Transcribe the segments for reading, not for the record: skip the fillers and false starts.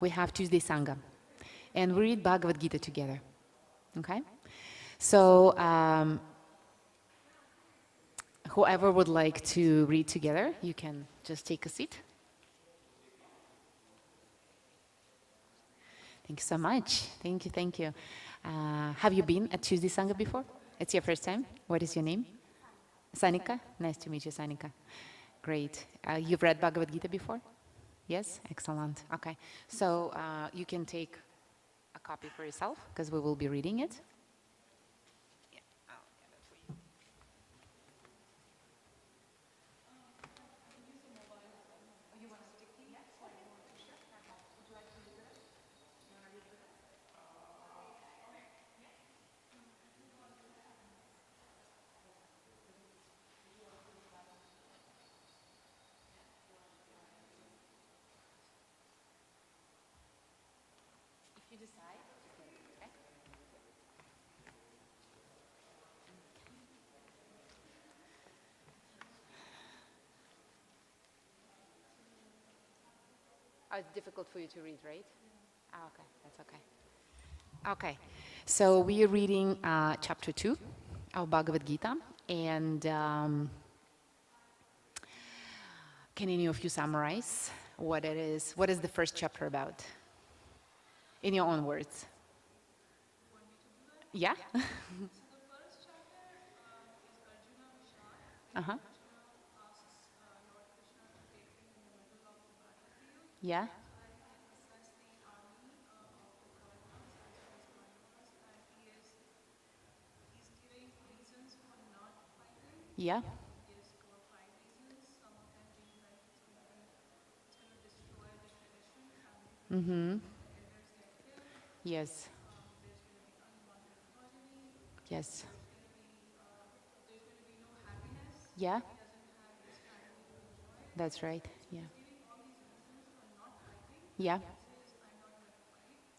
we have Tuesday Sangha, and we read Bhagavad Gita together. Okay? So, whoever would like to read together, you can just take a seat. Thank you so much. Thank you, thank you. Have you been at Tuesday Sangha before? It's your first time? What is your name? Sanika? Nice to meet you, Sanika. Great. You've read Bhagavad Gita before? Yes? Excellent. Okay. So you can take a copy for yourself because we will be reading it. Oh, it's difficult for you to read, right? Oh, okay, that's okay. Okay, so we are reading chapter 2 of Bhagavad Gita, and can any of you summarize what it is? What is the first chapter about? In your own words. Yeah? Uh-huh. Yeah? Yeah? Mm-hmm. Yes. Yes. Yeah? That's right. Yeah. Yeah.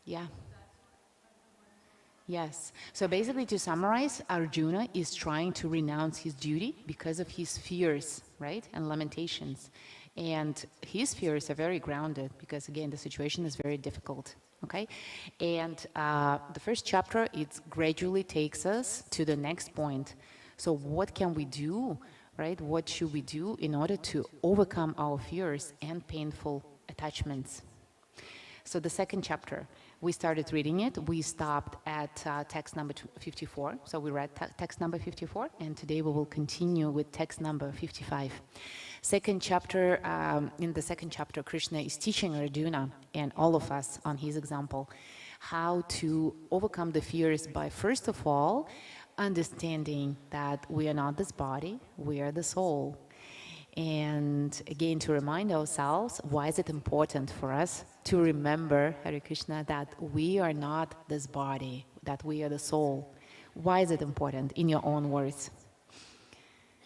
Yeah. Yes. So basically, to summarize, Arjuna is trying to renounce his duty because of his fears, right? And lamentations. And his fears are very grounded because, again, the situation is very difficult. Okay? And the first chapter, it gradually takes us to the next point. So, what can we do, right? What should we do in order to overcome our fears and painful attachments? So the second chapter, we started reading it. We stopped at text number 54. So we read text number 54, and today we will continue with text number 55. Second chapter, in the second chapter, Krishna is teaching Arjuna and all of us on his example how to overcome the fears by, first of all, understanding that we are not this body, we are the soul. And again, to remind ourselves, why is it important for us to remember, Hare Krishna, that we are not this body, that we are the soul? Why is it important, in your own words?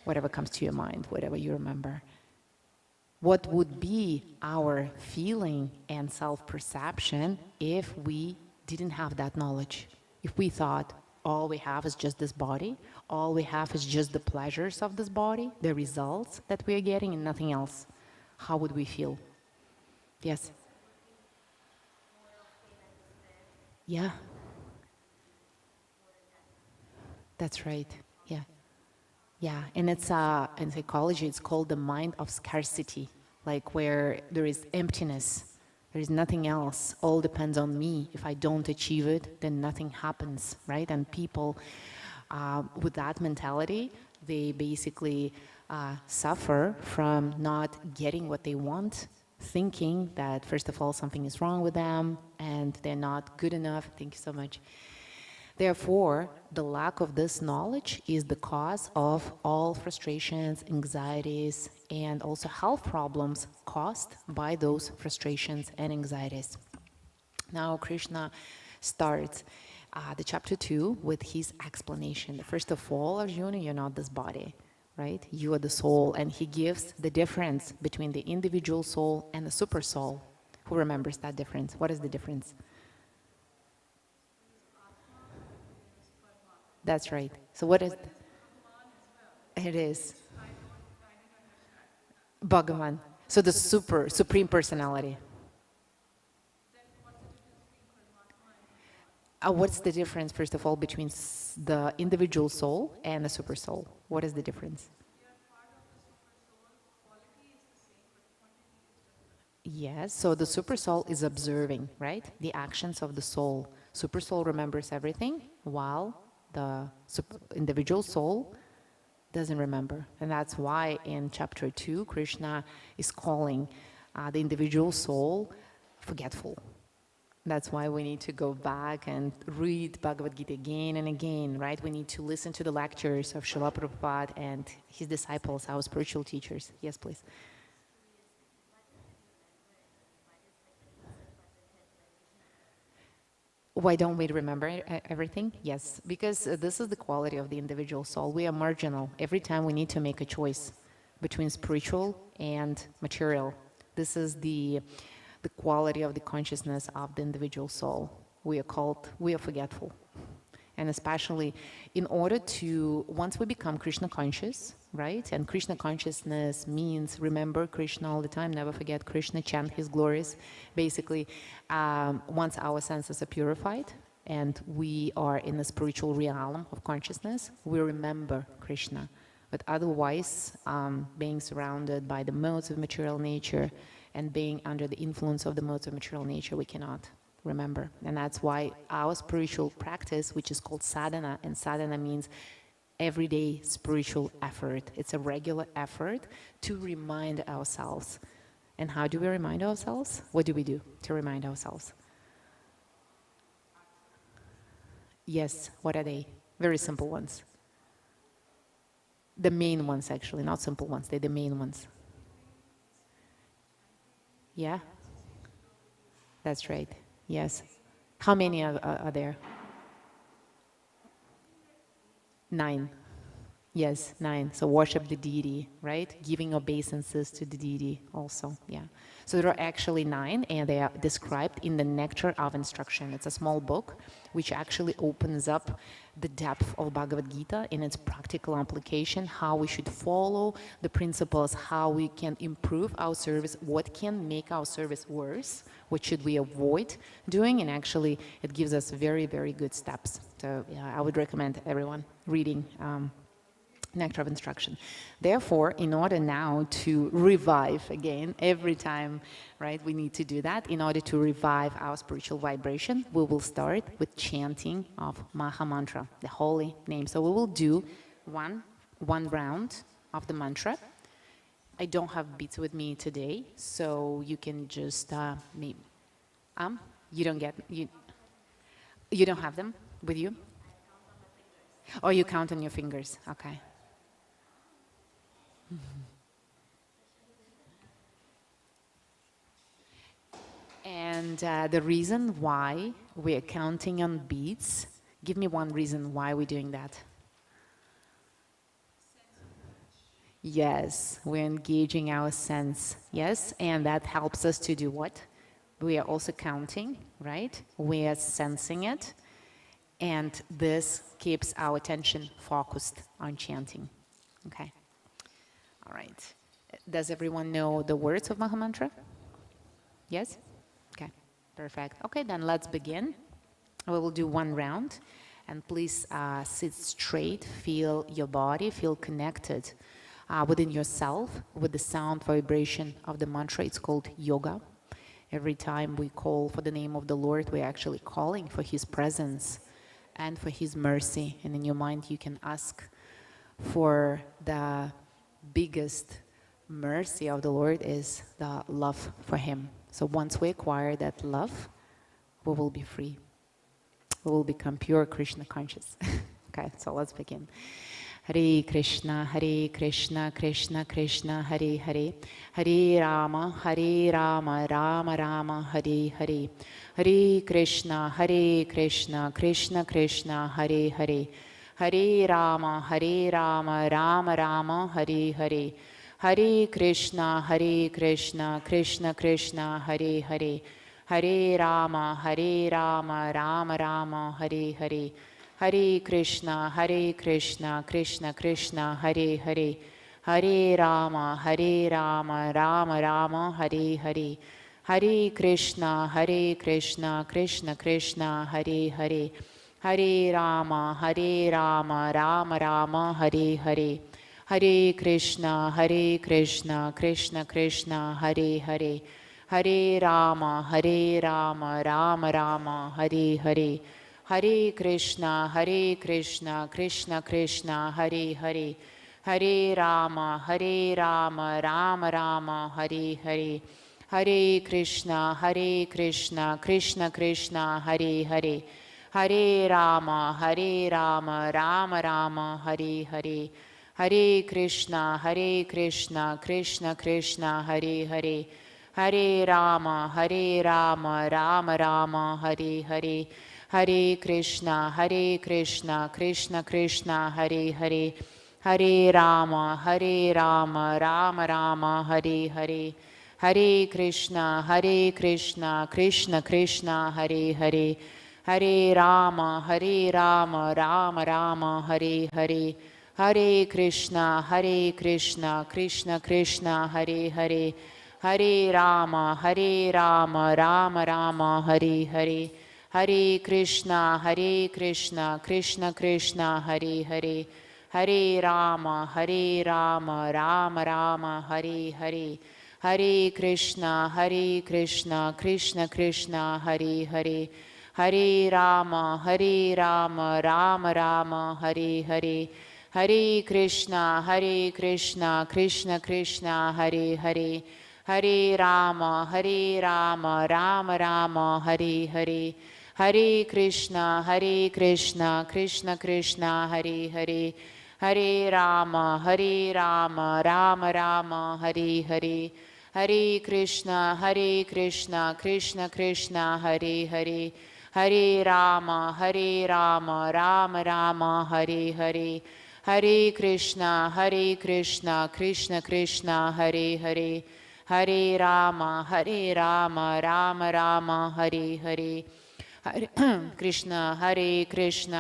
Whatever comes to your mind, whatever you remember. What would be our feeling and self-perception if we didn't have that knowledge? If we thought all we have is just this body, all we have is just the pleasures of this body, the results that we are getting and nothing else, how would we feel? Yes? Yeah. That's right. Yeah. Yeah, and it's in psychology, it's called the mind of scarcity, like where there is emptiness, there is nothing else, all depends on me. If I don't achieve it, then nothing happens, right? And people with that mentality, they basically suffer from not getting what they want, thinking that, first of all, something is wrong with them and they're not good enough. Thank you so much. Therefore, the lack of this knowledge is the cause of all frustrations, anxieties, and also health problems caused by those frustrations and anxieties. Now, Krishna starts the chapter 2 with his explanation. First of all, Arjuna, you're not this body, right? You are the soul, and he gives the difference between the individual soul and the super soul. Who remembers that difference? What is the difference? That's right. So what is it is Bhagavan. So the supreme personality. What's the difference, first of all, between the individual soul and the super soul? What is the difference? Yes, so the super soul is observing, right? The actions of the soul. Super soul remembers everything, while the individual soul doesn't remember. And that's why in chapter 2, Krishna is calling the individual soul forgetful. That's why we need to go back and read Bhagavad Gita again and again, right? We need to listen to the lectures of Srila Prabhupada and his disciples, our spiritual teachers. Yes, please. Why don't we remember everything? Yes, because this is the quality of the individual soul. We are marginal. Every time we need to make a choice between spiritual and material. This is the quality of the consciousness of the individual soul. We are forgetful. And especially in order to, once we become Krishna conscious, right? And Krishna consciousness means remember Krishna all the time, never forget Krishna, chant his glories. Basically, once our senses are purified and we are in the spiritual realm of consciousness, we remember Krishna. But otherwise, being surrounded by the modes of material nature and being under the influence of the modes of material nature, we cannot remember. And that's why our spiritual practice, which is called sadhana, and sadhana means everyday spiritual effort. It's a regular effort to remind ourselves. And how do we remind ourselves? What do we do to remind ourselves? Yes, what are they? Very simple ones. The main ones, actually, not simple ones, they're the main ones. Yeah? That's right. Yes. How many are there? 9. Yes, 9. So worship the deity, right? Giving obeisances to the deity also, yeah. So there are actually 9, and they are described in the Nectar of Instruction. It's a small book which actually opens up the depth of Bhagavad Gita in its practical application, how we should follow the principles, how we can improve our service, what can make our service worse, what should we avoid doing, and actually it gives us very, very good steps. So yeah, I would recommend everyone reading Nectar of Instruction. Therefore, in order now to revive again, every time, right, we need to do that. In order to revive our spiritual vibration, we will start with chanting of Maha Mantra, the holy name. So we will do one round of the mantra. I don't have beats with me today, so you can just you don't have them with you? Oh, you count on your fingers. Okay. And the reason why we are counting on beats, give me one reason why we're doing that. Yes, we're engaging our sense, yes, and that helps us to do what? We are also counting, right? We are sensing it, and this keeps our attention focused on chanting, okay? All right. Does everyone know the words of Maha Mantra? Yes? Okay, perfect. Okay, then let's begin. We will do one round, and please sit straight, feel your body, feel connected within yourself with the sound vibration of the mantra. It's called yoga. Every time we call for the name of the Lord, we're actually calling for His presence and for His mercy. And in your mind, you can ask for the biggest mercy of the Lord is the love for Him. So once we acquire that love, we will be free. We will become pure Krishna conscious. Okay, so let's begin. Hare Krishna, Krishna Krishna, Hare Hare, Hare Rama, Rama Rama, Hare Hare, Hare Krishna, Krishna Krishna, Hare Hare, Hare Rama, Rama Rama, Hare Hare, Hare Krishna, Krishna Krishna, Hare Hare, Hare Rama, Rama Rama, Hare Hare, Hare Krishna, Krishna Krishna, Hare Hare, Hare Rama, Rama Rama, Hare Hare, Hare Krishna, Krishna Krishna, Hare Hare, Hare Rama, Rama Rama, Hare Hare, Hare Krishna, Krishna Krishna, Hare Hare, Hare Rama, Rama Rama, Hare Hare, Hare Krishna, Krishna Krishna, Hare Hare, Hare Rama, Rama Rama, Hare Hare, Hare Krishna, Krishna Krishna, Hare Hare, Hare Rama, Rama Rama, Hare Hare, Hare Krishna, Krishna Krishna, Hare Hare, Hare Rama, Rama Rama, Hare Hare, Hare Krishna, Krishna Krishna, Hare Hare, Hare Rama, Rama Rama, Hare Hare, Hare Krishna, Krishna Krishna, Hare Hare, Hare Rama, Rama Rama, Hare Hare, Hare Krishna, Krishna Krishna, Hare Hare, Hare Rama, Rama Rama, Hare Hare, Hare Krishna, Krishna Krishna, Hare Hare, Hare Rama, Rama Rama, Hare Hare, Hare Krishna, Krishna Krishna, Hare Hare, Hare Rama, Rama Rama, Hare Hare, Hare Krishna, Krishna Krishna, Hare Hare, Hare Rama, Rama Rama, Hare Hare, Hare Krishna, Krishna Krishna, Hare Hare, Hare Rama, Rama Rama, Hare Hare, Hare Krishna, Krishna Krishna, Hare Hare, Hare Rama, Rama Rama, Hare Hare, Hare Krishna, Krishna Krishna, Hare Hare, Hare Rama, Rama Rama, Hare Hare, Hare Krishna,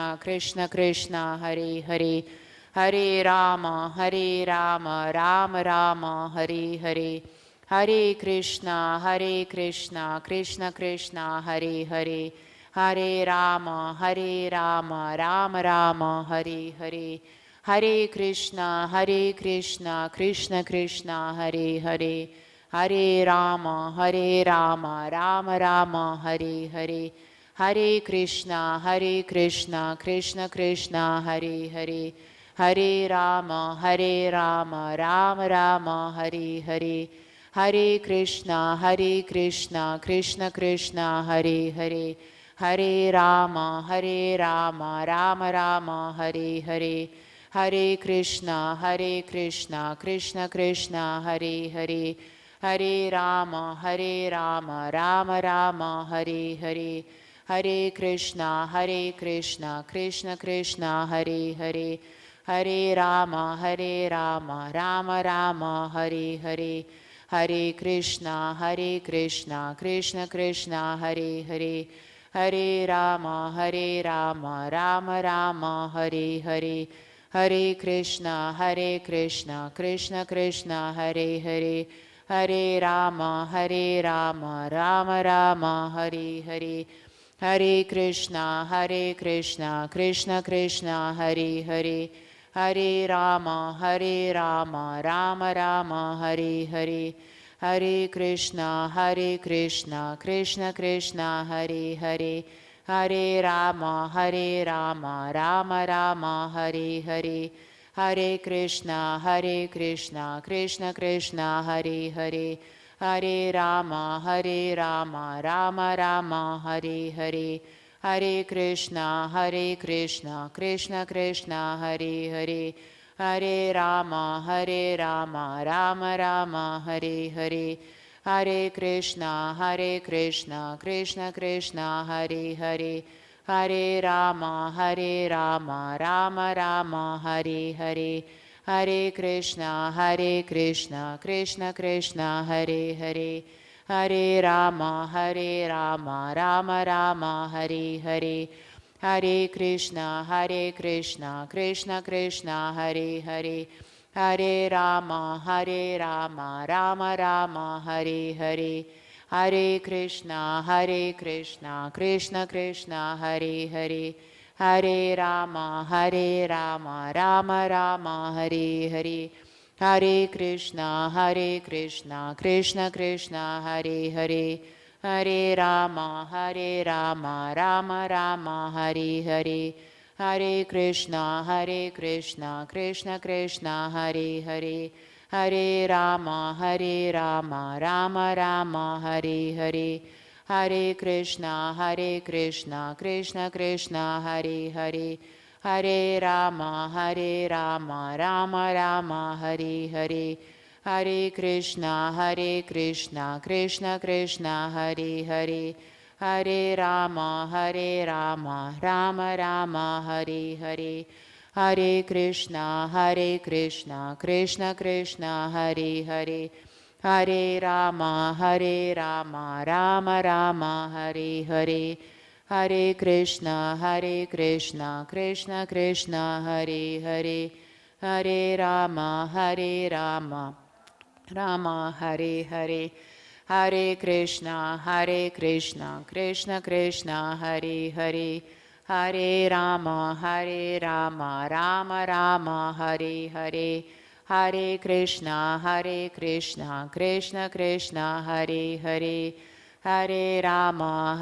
Krishna Krishna, Hare Hare, Hare Rama, Rama Rama, Hare Hare, Hare Krishna, Krishna Krishna, Hare Hare, Hare Rama, Rama Rama, Hare Hare, Hare Krishna, Krishna Krishna, Hare Hare, Hare Rama, Rama Rama, Hare Hare, Hare Krishna, Krishna Krishna, Hare Hare, Hare Rama, Rama Rama, Hare Hare, Hare Krishna, Krishna Krishna, Hare Hare, Hare Rama, Rama Rama, Hare Hare, Hare Krishna, Krishna Krishna, Hare Hare, Hare Rama, Rama Rama, Hare Hare, Hare Krishna, Krishna Krishna, Hare Hare, Hare Rama, Rama Rama, Hare Hare, Hare Krishna, Krishna Krishna, Hare Hare, Hare Rama, Rama Rama, Hare Hare, Hare Krishna, Krishna Krishna, Hare Hare, Hare Rama, Rama Rama, Hare Hare, Hare Krishna, Krishna Krishna, Hare Hare, Hare Rama, Rama Rama, Hare Hare, Hare Krishna, Krishna Krishna, Hare Hare, Hare Rama, Rama Rama, Hare Hare, Hare Krishna, Krishna Krishna, Hare Hare, Hare Rama, Rama Rama, Hare Hare, Hare Krishna, Krishna Krishna, Hare Hare, Hare Rama, Rama Rama, Hare Hare, Hare Krishna, Krishna Krishna, Hare Hare, Hare Rama, Rama Rama, Hare Hare, Hare Krishna, Krishna Krishna, Hare Hare, Hare Rama, Rama Rama, Hare Hare, Hare Krishna, Krishna Krishna, Hare Hare, Hare Rama, Rama Rama, Hare Hare, Hare Krishna, Krishna Krishna, Hare Hare, Hare Rama, Rama Rama, Hare Hare, Hare Krishna, Krishna Krishna, Hare Hare, Hare Rama, Rama Rama, Hare Hare, Hare Krishna, Krishna Krishna, Hare Hare, Hare Rama, Rama Rama, Hare Hare, Hare Krishna, Krishna Krishna, Hare Hare, Hare Rama, Rama Rama, Hare Hare, Hare Krishna, Krishna Krishna, Hare Hare, Hare Rama, Rama Rama, Hare Hare, Hare Krishna, Krishna Krishna, Hare Hare, Hare Rama, Rama Rama, Hare Hare, Hare Krishna, Krishna Krishna, Hare Hare, Hare Rama, Rama Hare Hare, Hare Krishna, Krishna Krishna, Hare Hare, Hare Rama, Rama Rama, Hare Hare, Hare Krishna, Krishna Krishna, Hare Hare, Hare Rama,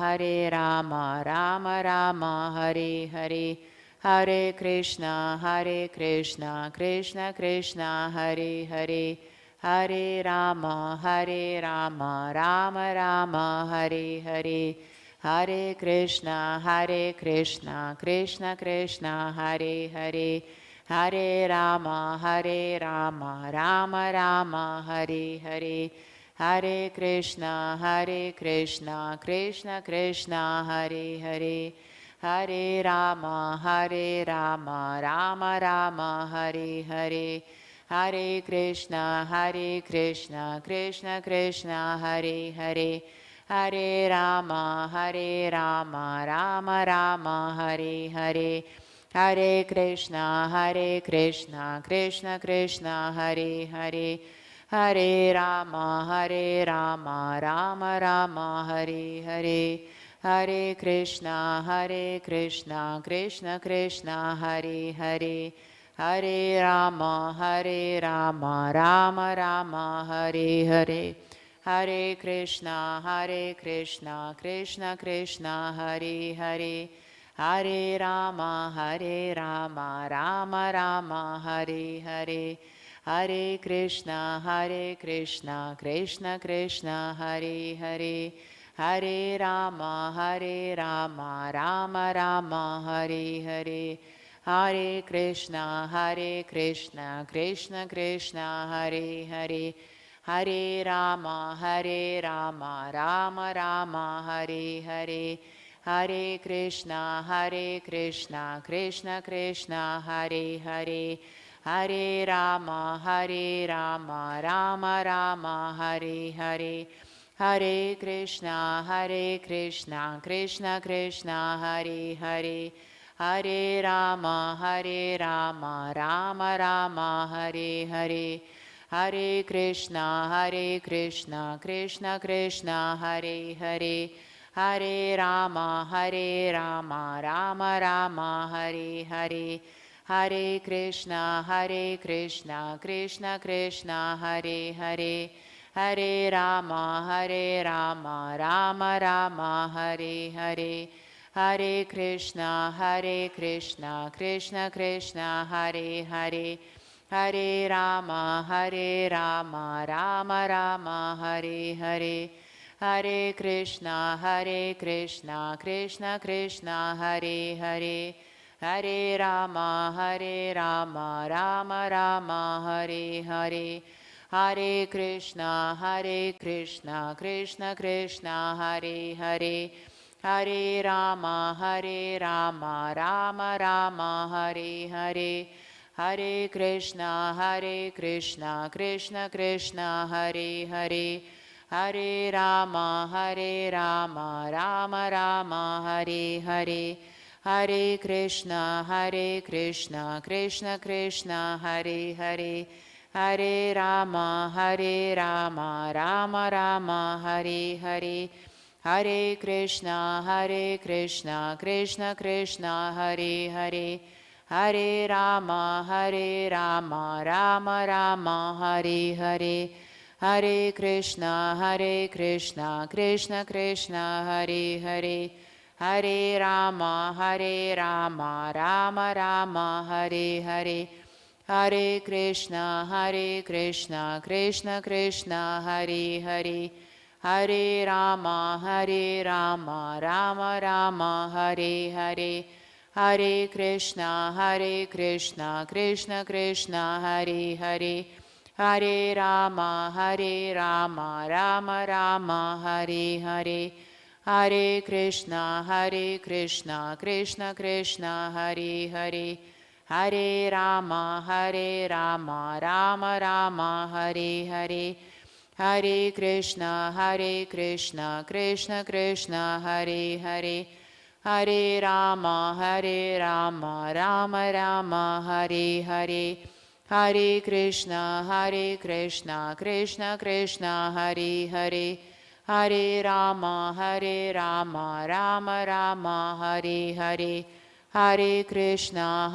Rama Rama, Hare Hare, Hare Krishna, Krishna Krishna, Hare Hare, Hare Rama, Rama Rama, Hare Hare, Hare Krishna, Krishna Krishna, Hare Hare, Hare Rama, Rama Rama, Hare Hare, Hare Krishna, Krishna Krishna, Hare Hare, Hare Rama, Rama Rama, Hare Hare, Hare Krishna, Krishna Krishna, Hare Hare, Hare Rama, Rama Rama, Hare Hare, Hare Krishna, Krishna Krishna, Hare Hare, Hare Rama, Rama Rama, Hare Hare, Hare Krishna, Krishna Krishna, Hare Hare, Hare Rama, Rama Rama, Hare Hare, Hare Krishna, Krishna Krishna, Hare Hare, Hare Rama, Rama Rama, Hare Hare, Hare Krishna, Krishna Krishna, Hare Hare, Hare Rama, Rama Rama, Hare Hare, Hare Krishna, Krishna Krishna, Hare Hare, Hare Rama, Rama Rama, Hare Hare, Hare Krishna, Krishna Krishna, Hare Hare, Hare Rama, Rama Rama, Hare Hare, Hare Krishna, Krishna Krishna, Hare Hare, Hare Rama, Rama Rama, Hare Hare, Hare Krishna, Krishna Krishna, Hare Hare, Hare Rama, Rama Rama, Hare Hare, Hare Krishna, Krishna Krishna, Hare Hare, Hare Rama, Rama Rama, Hare Hare, Hare Krishna, Krishna Krishna, Hare Hare, Hare Rama, Rama Rama, Hare Hare, Hare Krishna, Krishna Krishna, Hare Hare, Hare Rama, Rama Rama, Hare Hare, Hare Krishna, Krishna Krishna, Hare Hare, Hare Rama, Rama Rama, Hare Hare, Hare Krishna, Krishna Krishna, Hare Hare, Hare Rama, Rama Rama, Hare Hare, Hare Krishna, Krishna Krishna, Hare Hare, Hare Rama, Rama Rama, Hare Hare. Hare Krishna, Krishna Krishna, Hare Hare. Hare Rama, Rama Rama, Hare Hare. Hare Krishna, Krishna Krishna, Hare Hare. Hare Rama, Rama Rama, Hare Hare. Hare Krishna, Krishna Krishna, Hare Hare. Hare Rama, Rama Rama, Hare Hare. Hare Krishna, Krishna Krishna, Hare Hare. Hare Rama, Rama Rama, Hare Hare. Hare Krishna, Krishna Krishna, Hare Hare. Hare Rama, Rama Rama, Hare Hare. Hare Krishna, Krishna Krishna, Hare Hare. Hare Rama, Rama Rama, Hare Hare. Hare Krishna, Krishna Krishna, Hare Hare. Hare Rama, Rama Rama, Hare Hare. Hare Krishna,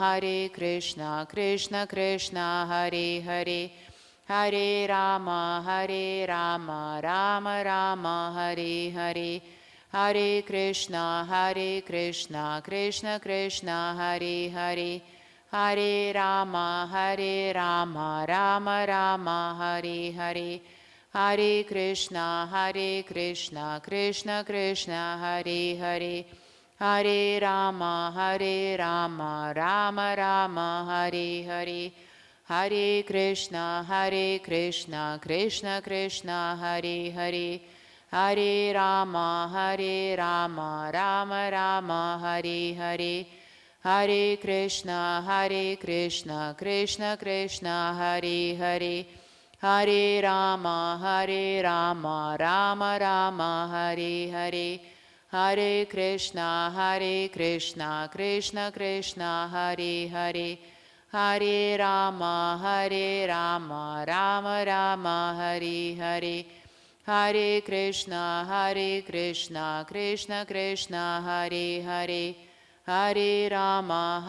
Krishna Krishna, Hare Hare. Hare Rama, Rama Rama, Hare Hare. Hare Krishna, Krishna Krishna, Hare Hare. Hare Rama, Rama Rama, Hare Hare. Hare Krishna, Krishna Krishna, Hare Hare. Hare Rama, Rama Rama, Hare Hare. Hare Krishna, Krishna Krishna, Hare Hare. Hare Rama, Rama Rama, Hare Hare. Hare Krishna, Krishna Krishna, Hare Hare. Hare Rama, Rama Rama, Hare Hare. Hare Krishna, Krishna Krishna, Hare Hare. Hare Rama, Rama Rama, Hare Hare. Hare Krishna, Krishna Krishna, Hare Hare. Hare Rama,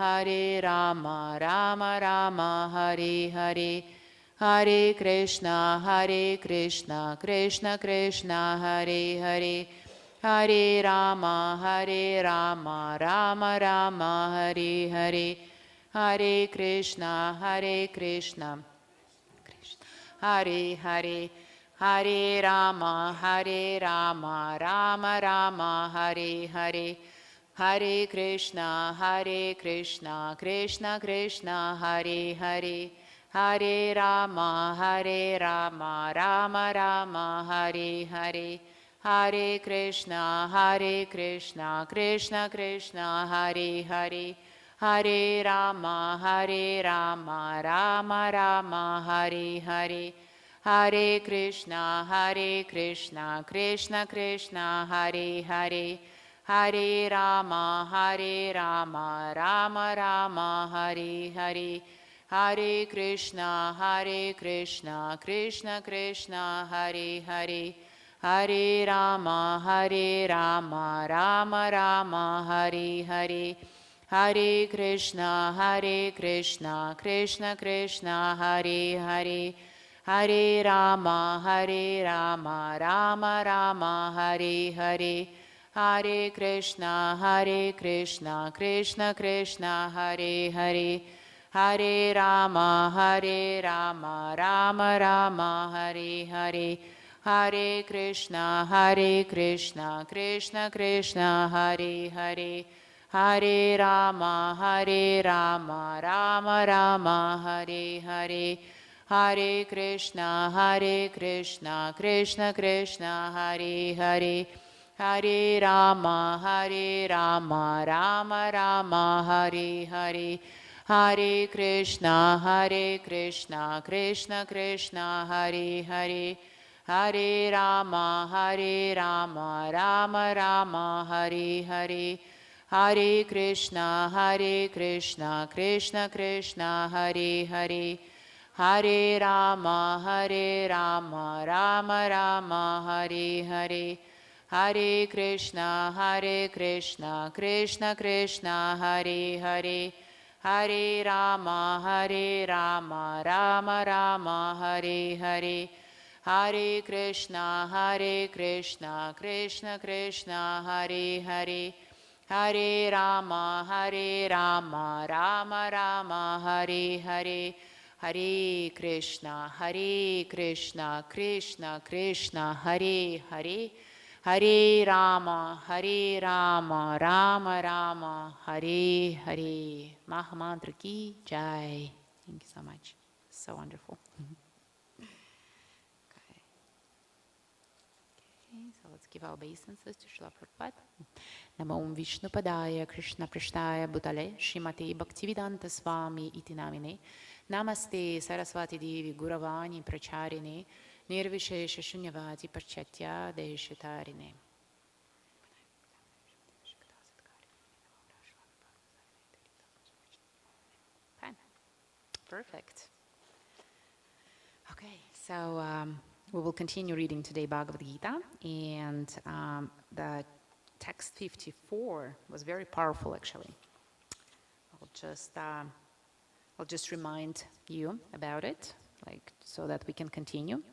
Rama Rama, Hare Hare. Hare Krishna, Krishna Krishna, Hare Hare. Hare Rama, Rama Rama, Hare Hare. Hare Krishna, Krishna Hare Hare. Hare Rama, Rama Rama, Hare Hare. Hare Krishna, Krishna Krishna, Hare Hare. Hare Rama, Rama Rama, Hare Hare. Hare Krishna, Krishna Krishna, Hare Hare. Hare Rama, Rama Rama, Hare Hare. Hare Krishna, Krishna Krishna, Hare Hare. Hare Rama, Rama Rama, Hare Hare. Hare Krishna, Krishna Krishna, Hare Hare. Hare Rama, Rama Rama, Hare Hare. Hare Krishna, Krishna Krishna, Hare Hare. Hare Rama, Rama Rama, Hare Hare. Hare Krishna, Krishna Krishna, Hare Hare. Hare Rama, Rama Rama, Hare Hare. Hare Krishna, Krishna Krishna, Hare Hare. Hare Rama, Rama Rama, Hare Hare. Hare Krishna, Krishna Krishna, Hare Hare. Hare Rama, Rama Rama, Hare Hare. Hare Krishna, Krishna Krishna, Hare Hare. Hare Rama, Rama Rama, Hare Hare. Hare Krishna, Krishna Krishna, Hare Hare. Hare Rama, Rama Rama, Hare Hare. Hare Krishna, Krishna Krishna, Hare Hare. Hare Rama, Rama Rama, Hare Hare. Hare Krishna, Krishna Krishna, Hare Hare. Hare Rama, Rama Rama, Hare Hare. Hare Krishna, Krishna Krishna, Hare Hare. Hare Rama, Rama Rama, Hare Hare. Mahamantra ki jai. Thank you so much. So wonderful. Okay. So let's give our obeisances to Srila Prabhupada. Namo Vishnu Padaya Krishna Prishtaya Bhutale Srimate Bhaktivedanta Swami iti namine. Namaste Saraswati Devi Guravani Pracharine Nirvishesha Shunyavati Parchatya Deshitarine. Perfect. Okay, so we will continue reading today Bhagavad Gita, and the text 54 was very powerful actually. I'll just remind you about it, so that we can continue.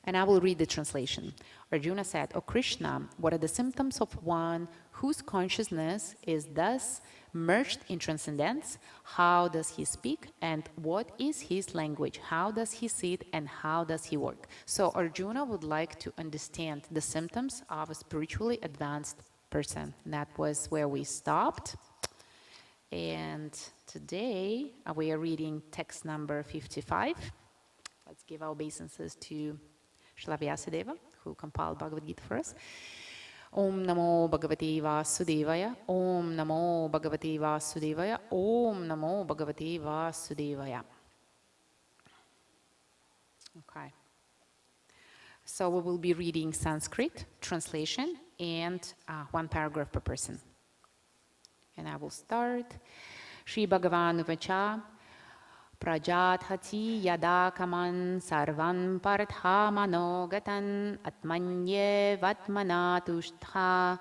And I will read the translation. Arjuna said, "O Krishna, what are the symptoms of one whose consciousness is thus merged in transcendence? How does he speak, and what is his language? How does he sit, and how does he work?" So Arjuna would like to understand the symptoms of a spiritually advanced person. That was where we stopped. And today we are reading text number 55. Let's give our obeisances to Srila Vyasadeva, who compiled Bhagavad Gita for us. Om Namo Bhagavate Vasudevaya, Om Namo Bhagavate Vasudevaya, Om Namo Bhagavate Vasudevaya. Okay. So we will be reading Sanskrit translation and one paragraph per person. And I will start. Shri Bhagavan Uvacha Prajadhati yada kaman sarvan partha manogatan atmanye vatmanatuštha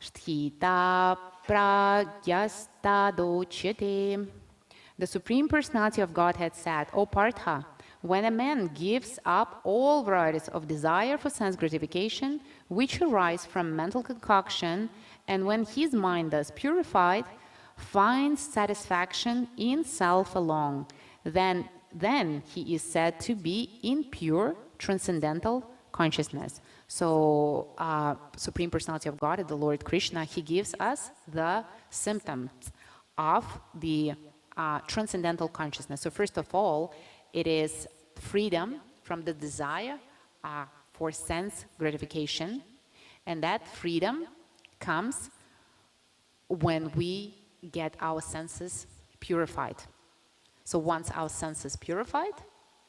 sthita pragyastadochyate. The Supreme Personality of Godhead said, "O Partha, when a man gives up all varieties of desire for sense gratification, which arise from mental concoction, and when his mind thus purified, finds satisfaction in self alone, then he is said to be in pure transcendental consciousness." So Supreme Personality of God, the Lord Krishna, he gives us the symptoms of the transcendental consciousness. So first of all, it is freedom from the desire for sense gratification, and that freedom comes when we get our senses purified. So once our senses purified,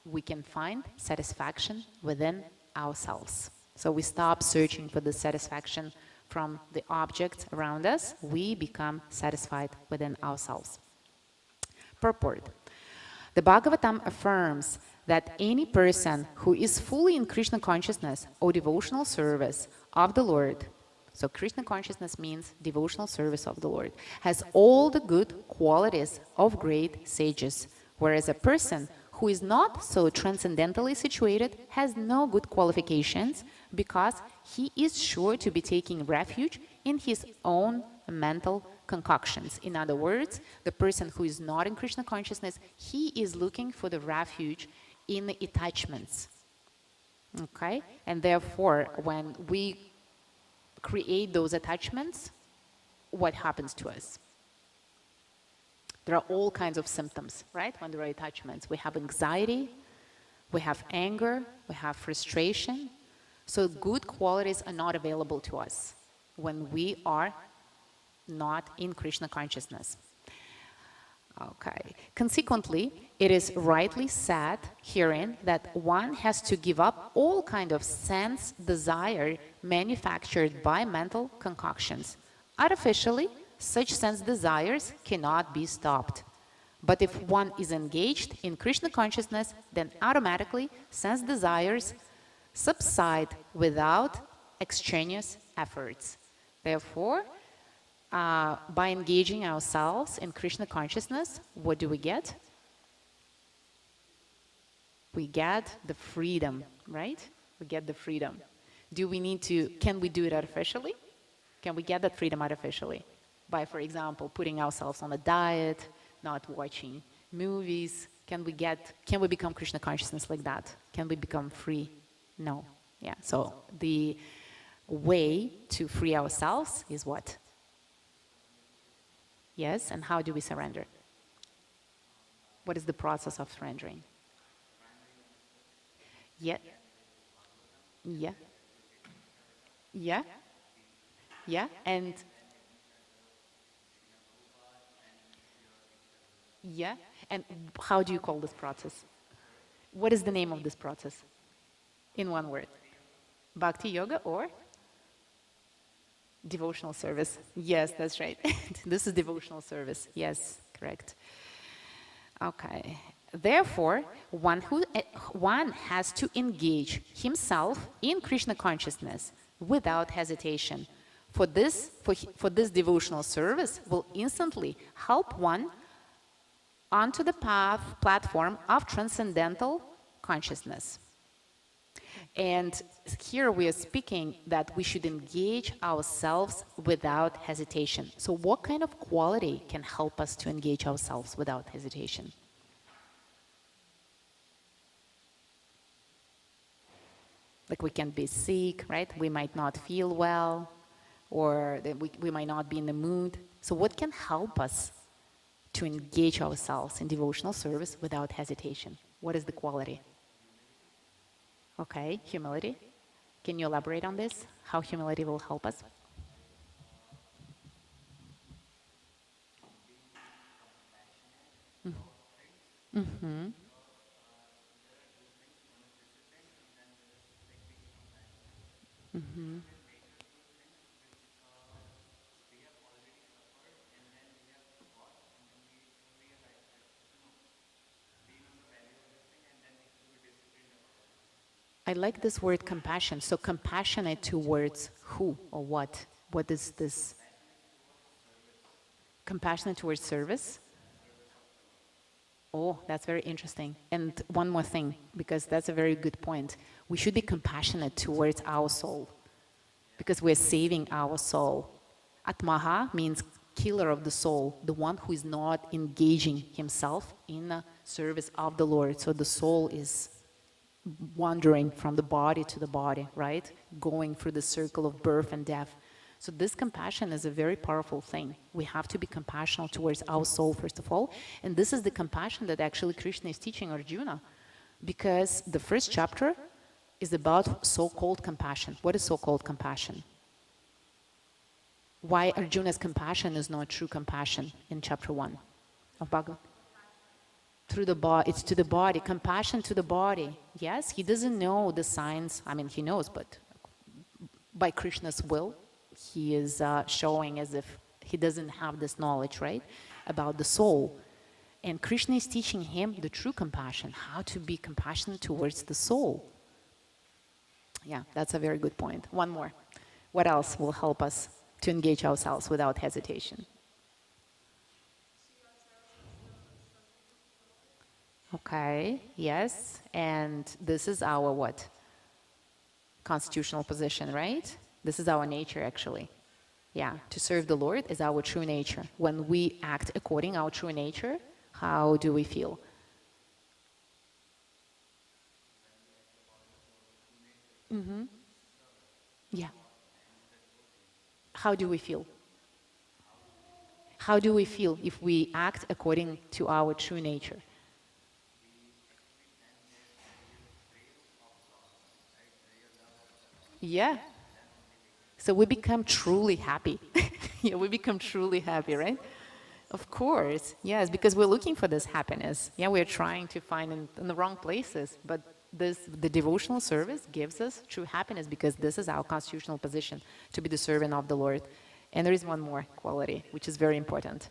we can find satisfaction within ourselves. So we stop searching for the satisfaction from the objects around us. We become satisfied within ourselves. Purport. The Bhagavatam affirms that any person who is fully in Krishna consciousness or devotional service of the Lord, so Krishna consciousness means devotional service of the Lord, has all the good qualities of great sages, whereas a person who is not so transcendentally situated has no good qualifications because he is sure to be taking refuge in his own mental concoctions. In other words, the person who is not in Krishna consciousness, he is looking for the refuge in the attachments. Okay? And therefore, when we create those attachments, what happens to us? There are all kinds of symptoms, right? When there are attachments, we have anxiety, we have anger, we have frustration. So good qualities are not available to us when we are not in Krishna consciousness. Okay. Consequently, it is rightly said herein that one has to give up all kind of sense desire manufactured by mental concoctions. Artificially, such sense desires cannot be stopped. But if one is engaged in Krishna consciousness, then automatically sense desires subside without extraneous efforts. Therefore, by engaging ourselves in Krishna consciousness, what do we get? We get the freedom, right? We get the freedom. Do we need to, can we do it artificially? Can we get that freedom artificially? By, for example, putting ourselves on a diet, not watching movies. Can we become Krishna consciousness like that? Can we become free? No. Yeah. So the way to free ourselves is what? Yes, and how do we surrender? What is the process of surrendering? Yeah. Yeah. Yeah. Yeah. And yeah. And how do you call this process? What is the name of this process? In one word. Bhakti yoga or devotional service? Yes, that's right. This is devotional service. Yes, correct. Okay. Therefore, one has to engage himself in Krishna consciousness without hesitation. For this devotional service will instantly help one onto the platform of transcendental consciousness. And here we are speaking that we should engage ourselves without hesitation. So what kind of quality can help us to engage ourselves without hesitation? Like we can be sick, right? We might not feel well, or we might not be in the mood. So what can help us to engage ourselves in devotional service without hesitation? What is the quality? Okay, humility. Can you elaborate on this? How humility will help us? Mm-hmm. Mm-hmm. I like this word compassion. So compassionate towards who or what? What is this? Compassionate towards service? Oh, that's very interesting. And one more thing, because that's a very good point. We should be compassionate towards our soul, because we're saving our soul. Atmaha means killer of the soul, the one who is not engaging himself in the service of the Lord. So the soul is wandering from the body to the body, right? Going through the circle of birth and death. So this compassion is a very powerful thing. We have to be compassionate towards our soul, first of all. And this is the compassion that actually Krishna is teaching Arjuna, because the first chapter is about so-called compassion. What is so-called compassion? Why Arjuna's compassion is not true compassion in chapter 1 of Bhagavad? Through the body, it's to the body, compassion to the body. Yes, he doesn't know the signs. I mean, he knows, but by Krishna's will, he is showing as if he doesn't have this knowledge, right, about the soul. And Krishna is teaching him the true compassion, how to be compassionate towards the soul. Yeah, that's a very good point. One more. What else will help us to engage ourselves without hesitation? Okay, yes, and this is our what? Constitutional position, right? This is our nature, actually. Yeah, to serve the Lord is our true nature. When we act according our true nature, how do we feel? Mm-hmm. Yeah. How do we feel? How do we feel if we act according to our true nature? Yeah. So we become truly happy. Yeah, we become truly happy, right? Of course, yes, because we're looking for this happiness. Yeah, we're trying to find in the wrong places, but the devotional service gives us true happiness, because this is our constitutional position, to be the servant of the Lord. And there is one more quality, which is very important.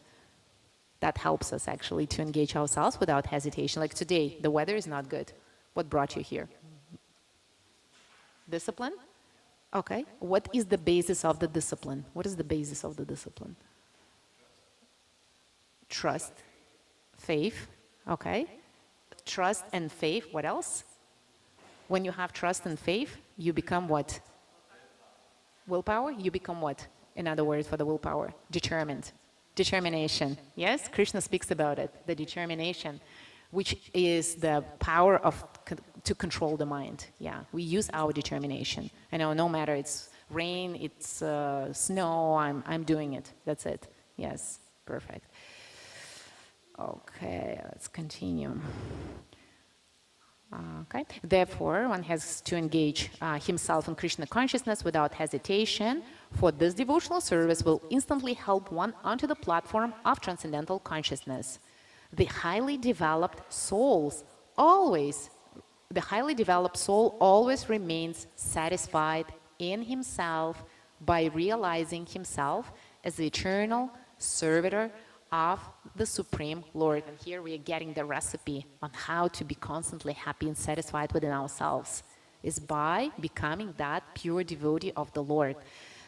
that helps us actually to engage ourselves without hesitation. Like today, the weather is not good. What brought you here? Discipline? Okay. What is the basis of the discipline? What is the basis of the discipline? Trust, faith. Okay. Trust and faith. What else? When you have trust and faith, you become what? Willpower? You become what? Another word for the willpower. Determined. Determination. Yes, Krishna speaks about it. The determination, which is the power of to control the mind. Yeah, we use our determination. I know, no matter it's rain, it's snow, I'm doing it. That's it. Yes, perfect. Okay, let's continue. Okay. Therefore, one has to engage himself in Krishna consciousness without hesitation, for this devotional service will instantly help one onto the platform of transcendental consciousness. The highly developed soul always remains satisfied in himself by realizing himself as the eternal servitor of the Supreme Lord. And here we are getting the recipe on how to be constantly happy and satisfied within ourselves, is by becoming that pure devotee of the Lord.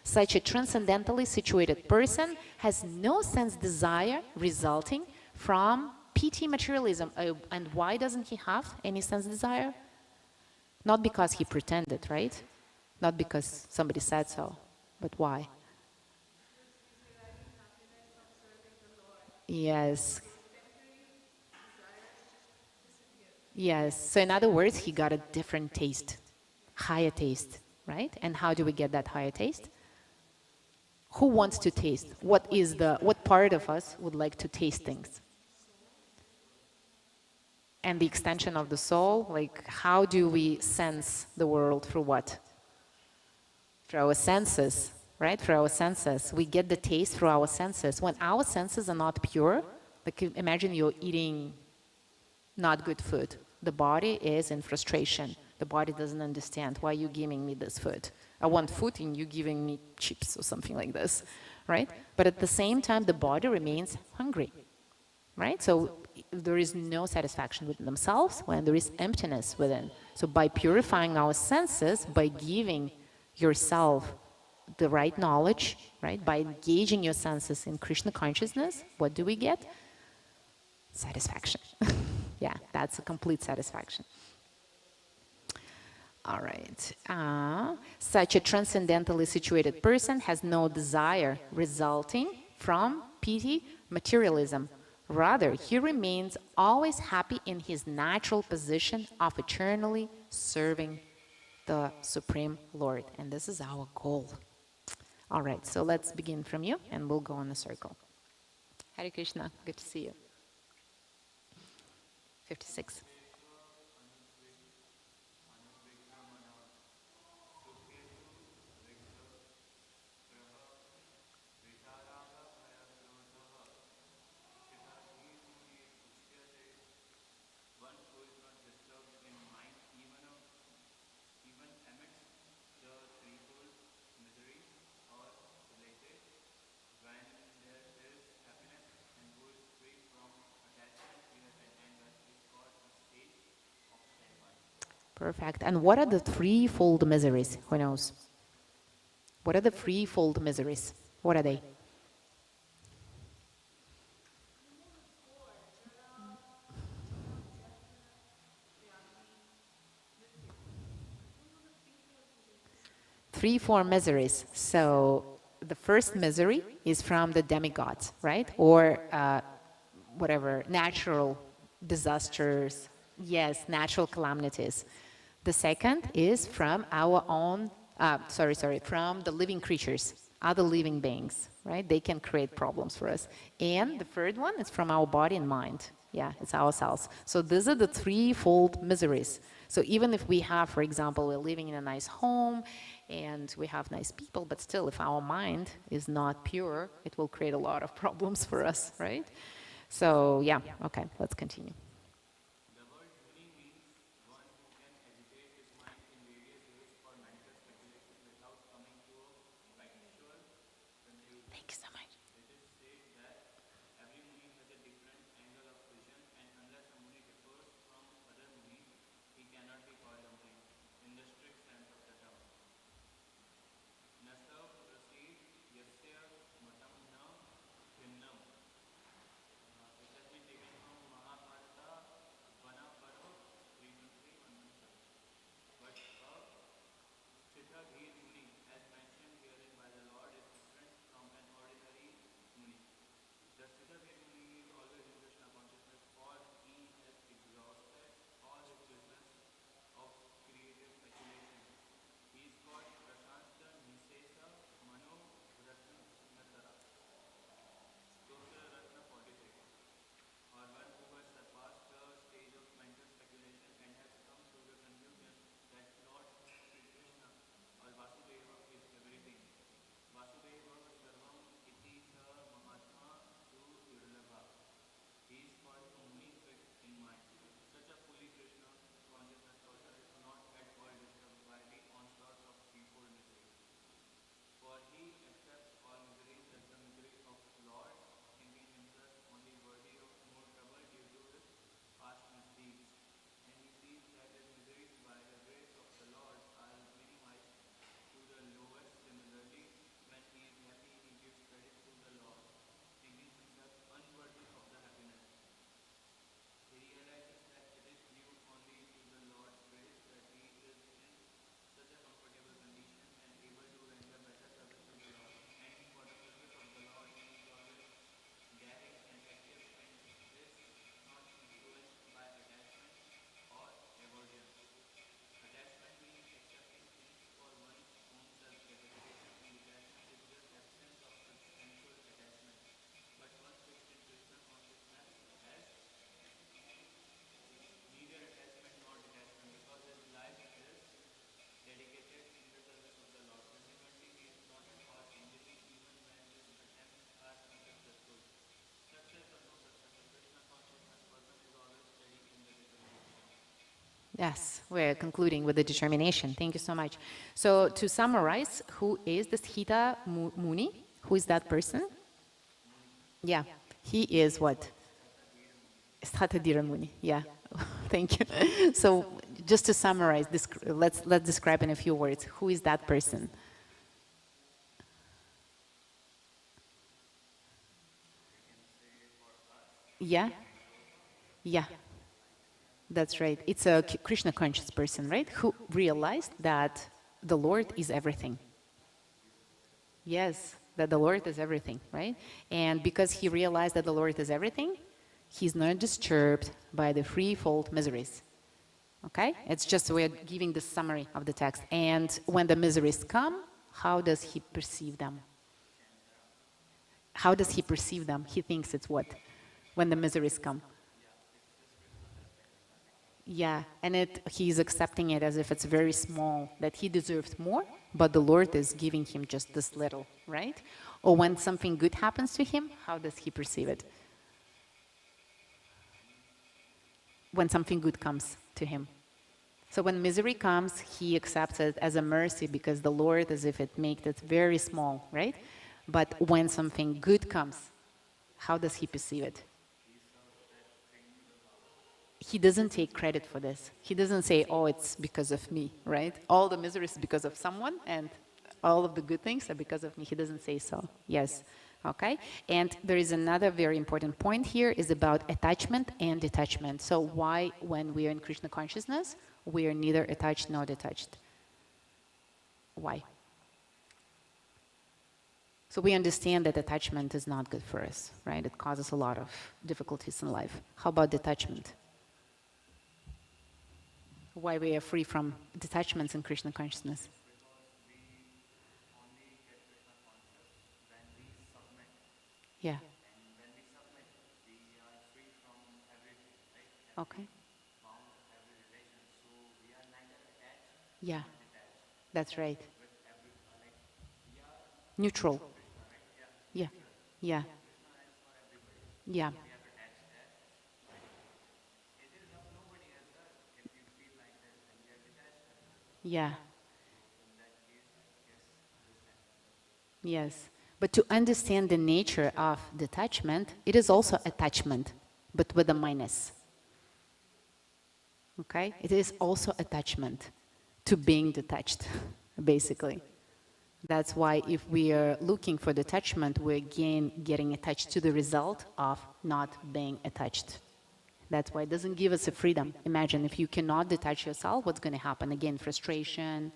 Such a transcendentally situated person has no sense desire resulting from petty materialism. And why doesn't he have any sense desire? Not because he pretended, right? Not because somebody said so, but why? Yes. Yes. So in other words, he got a different taste, higher taste, right? And how do we get that higher taste? Who wants to taste? What part of us would like to taste things? And the extension of the soul, like how do we sense the world? Through what? Through our senses, right? Through our senses. We get the taste through our senses. When our senses are not pure, like imagine you're eating not good food. The body is in frustration. The body doesn't understand, why are you giving me this food? I want food and you're giving me chips or something like this, right? But at the same time, the body remains hungry, right? So there is no satisfaction within themselves when there is emptiness within. So by purifying our senses, by giving yourself the right knowledge, right? By engaging your senses in Krishna consciousness, what do we get? Satisfaction. Yeah, that's a complete satisfaction. All right. Such a transcendentally situated person has no desire resulting from petty materialism. Rather, he remains always happy in his natural position of eternally serving the Supreme Lord. And this is our goal. All right, so let's begin from you, and we'll go in a circle. Hare Krishna, good to see you. 56. Perfect. And what are the threefold miseries? Who knows? What are the threefold miseries? What are they? Four miseries. So the first misery is from the demigods, right? Or whatever, natural disasters. Yes, natural calamities. The second is from our own, from the living creatures, other living beings, right? They can create problems for us. And the third one is from our body and mind. Yeah, it's ourselves. So these are the threefold miseries. So even if we have, for example, we're living in a nice home and we have nice people, but still if our mind is not pure, it will create a lot of problems for us, right? So yeah, okay, let's continue. Thank you so much. Yes, we're concluding with the determination. Thank you so much. So to summarize, who is the Sthita Muni? Who is that person? Yeah, he is what? Sthatadhira Muni. Yeah, thank you. So just to summarize, let's describe in a few words. Who is that person? Yeah, yeah, that's right. It's a Krishna conscious person, right? Who realized that the Lord is everything. Yes, that the Lord is everything, right? And because he realized that the Lord is everything, he's not disturbed by the threefold miseries. Okay? It's just we're giving the summary of the text. And when the miseries come, how does he perceive them? How does he perceive them? He thinks it's what? When the miseries come. Yeah, and he's accepting it as if it's very small, that he deserves more, but the Lord is giving him just this little, right? Or when something good happens to him, how does he perceive it? When something good comes to him. So when misery comes, he accepts it as a mercy because the Lord, as if it makes it very small, right? But when something good comes, how does he perceive it? He doesn't take credit for this. He doesn't say, oh, it's because of me, right? All the misery is because of someone, and all of the good things are because of me. He doesn't say so. Yes. Okay? And there is another very important point here is about attachment and detachment. So why, when we are in Krishna consciousness, we are neither attached nor detached? Why? So we understand that attachment is not good for us, right? It causes a lot of difficulties in life. How about detachment? Why we are free from detachments in Krishna consciousness? Yeah. Okay. Yeah. That's right. Neutral. Yeah. Yeah. Yeah. Yeah. Yes. But to understand the nature of detachment, it is also attachment, but with a minus. Okay? It is also attachment to being detached, basically. That's why if we are looking for detachment, we're again getting attached to the result of not being attached. That's why it doesn't give us a freedom. Imagine if you cannot detach yourself, what's going to happen? Again, frustration,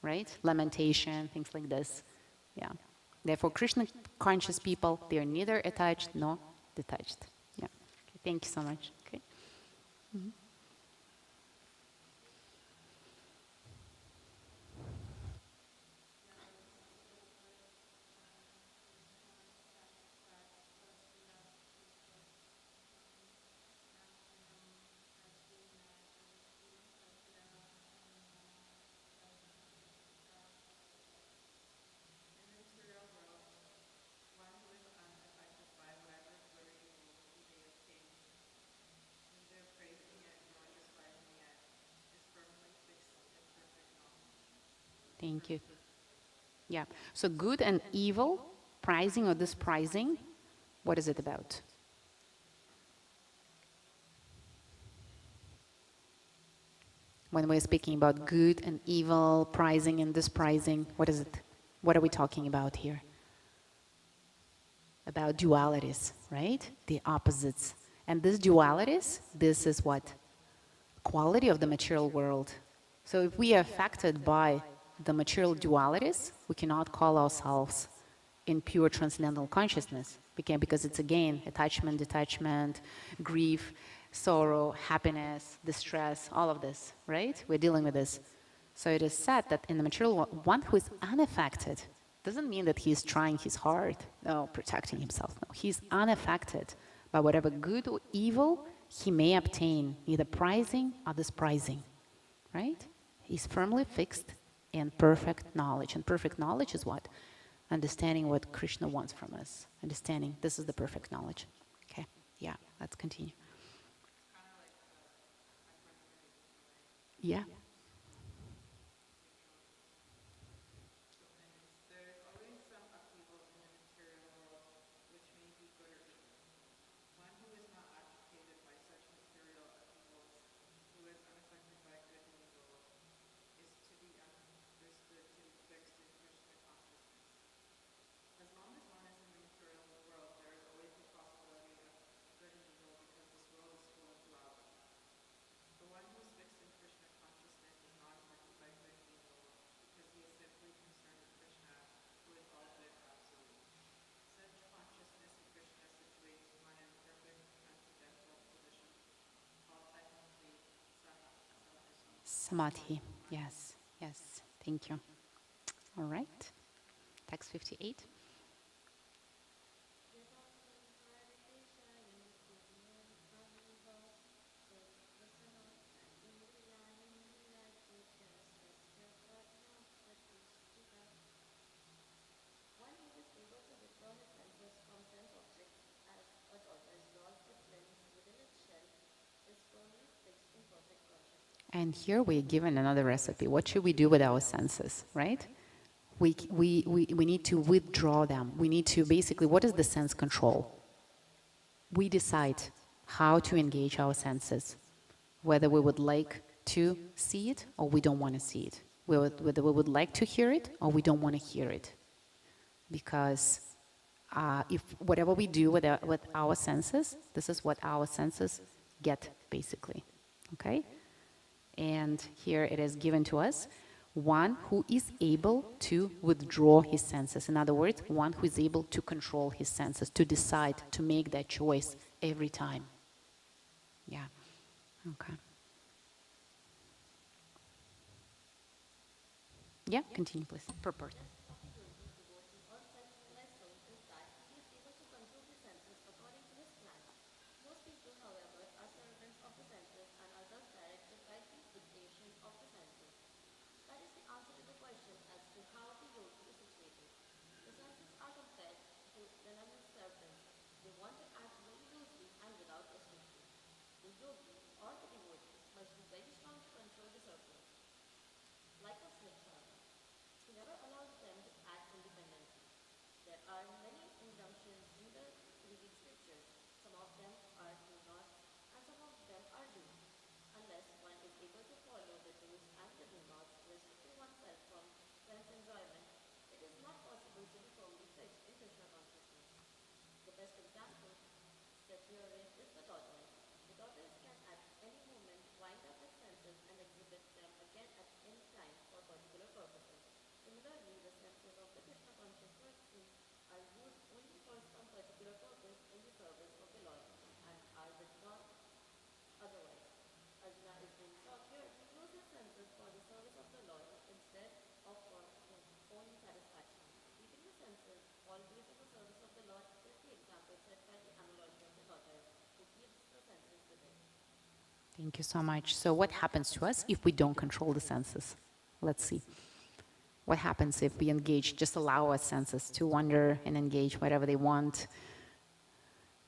right? Lamentation, things like this. Yeah. Therefore, Krishna conscious people, they are neither attached nor detached. Yeah. Okay, thank you so much. Okay. Thank you. Yeah. So good and evil, prizing or desprizing, what is it about? When we're speaking about good and evil, prizing and desprizing, what is it? What are we talking about here? About dualities, right? The opposites. And these dualities, this is what? Quality of the material world. So if we are affected by the material dualities, we cannot call ourselves in pure transcendental consciousness. We can, because it's again attachment, detachment, grief, sorrow, happiness, distress, all of this, right? We're dealing with this. So it is said that in the material world, one who is unaffected doesn't mean that he's trying his hard, no, protecting himself. No, he's unaffected by whatever good or evil he may obtain, either prizing or desprizing, right? He's firmly fixed in perfect knowledge. And perfect knowledge is what? Understanding what Krishna wants from us. Understanding this is the perfect knowledge. Okay, yeah, let's continue. Yeah. Samadhi. Yes, yes. Thank you. All right. Text 58. And here we're given another recipe. What should we do with our senses, right? We need to withdraw them. We need to basically, what is the sense control? We decide how to engage our senses, whether we would like to see it or we don't want to see it, whether we would like to hear it or we don't want to hear it. Because if whatever we do with our senses, this is what our senses get, basically, okay? And here it is given to us, one who is able to withdraw his senses. In other words, one who is able to control his senses, to decide, to make that choice every time. Yeah, okay. Yeah, continue, please. Purport. Thank you so much. So what happens to us if we don't control the senses? Let's see. What happens if we engage, just allow our senses to wander and engage whatever they want?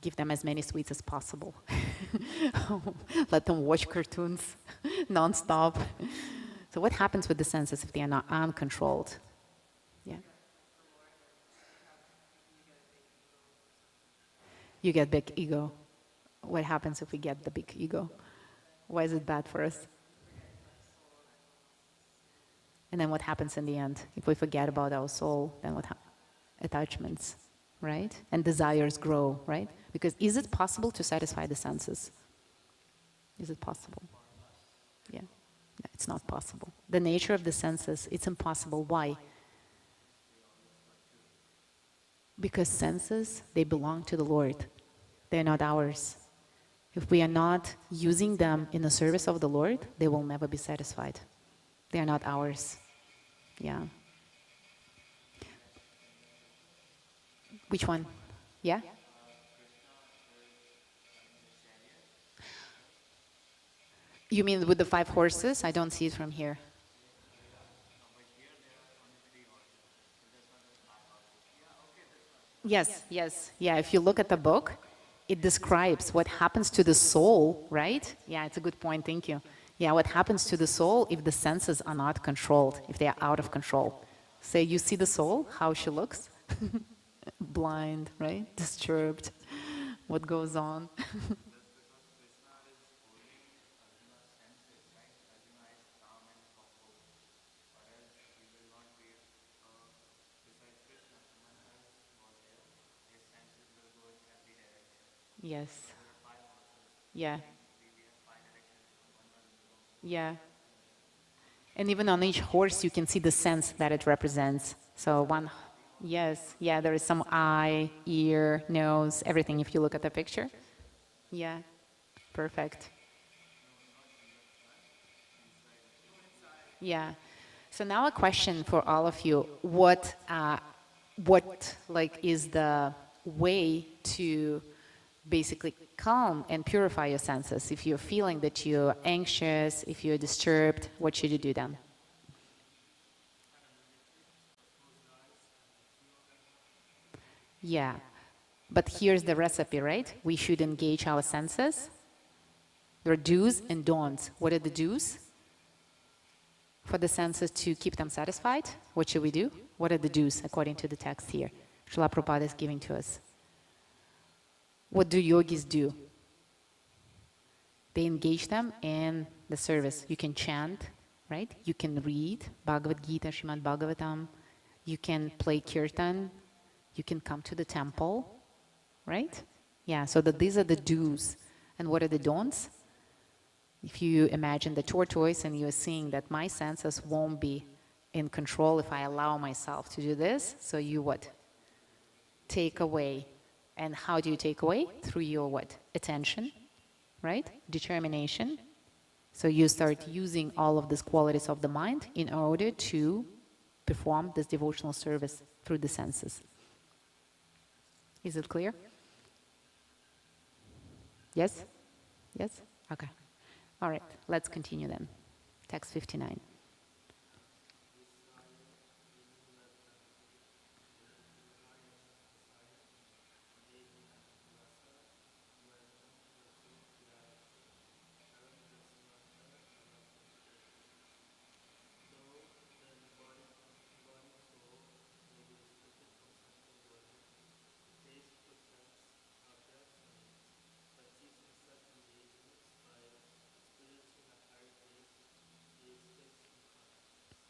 Give them as many sweets as possible. Let them watch cartoons non-stop. So what happens with the senses if they are not uncontrolled? Yeah. You get big ego. What happens if we get the big ego? Why is it bad for us? And then what happens in the end? If we forget about our soul, then what happens? Attachments, right? And desires grow, right? Because is it possible to satisfy the senses? Is it possible? Yeah. No, it's not possible. The nature of the senses, it's impossible. Why? Because senses, they belong to the Lord. They're not ours. If we are not using them in the service of the Lord, they will never be satisfied. They are not ours. Yeah. Which one? Yeah? You mean with the 5 horses? I don't see it from here. Yes, yes. Yeah, if you look at the book, it describes what happens to the soul, right? Yeah, it's a good point, thank you. Yeah, what happens to the soul if the senses are not controlled, if they are out of control? Say you see the soul, how she looks? Blind, right? Disturbed. What goes on? Yes. Yeah. Yeah. And even on each horse, you can see the sense that it represents. So one, yes, yeah, there is some eye, ear, nose, everything if you look at the picture. Yeah, perfect. Yeah. So now a question for all of you: what like is the way to basically calm and purify your senses? If you're feeling that you're anxious, if you're disturbed, what should you do then? Yeah. But here's the recipe, right? We should engage our senses. There are do's and don'ts. What are the do's? For the senses to keep them satisfied, what should we do? What are the do's according to the text here? Srila Prabhupada is giving to us. What do yogis do? They engage them in the service. You can chant, right? You can read Bhagavad Gita, Srimad Bhagavatam. You can play kirtan. You can come to the temple, right? Yeah, so these are the do's. And what are the don'ts? If you imagine the tortoise and you're seeing that my senses won't be in control if I allow myself to do this, so you what? Take away. And how do you take away? Through your what? Attention, right? Determination. So you start using all of these qualities of the mind in order to perform this devotional service through the senses. Is it clear? Yes? Yes? Okay. All right, let's continue then. Text 59.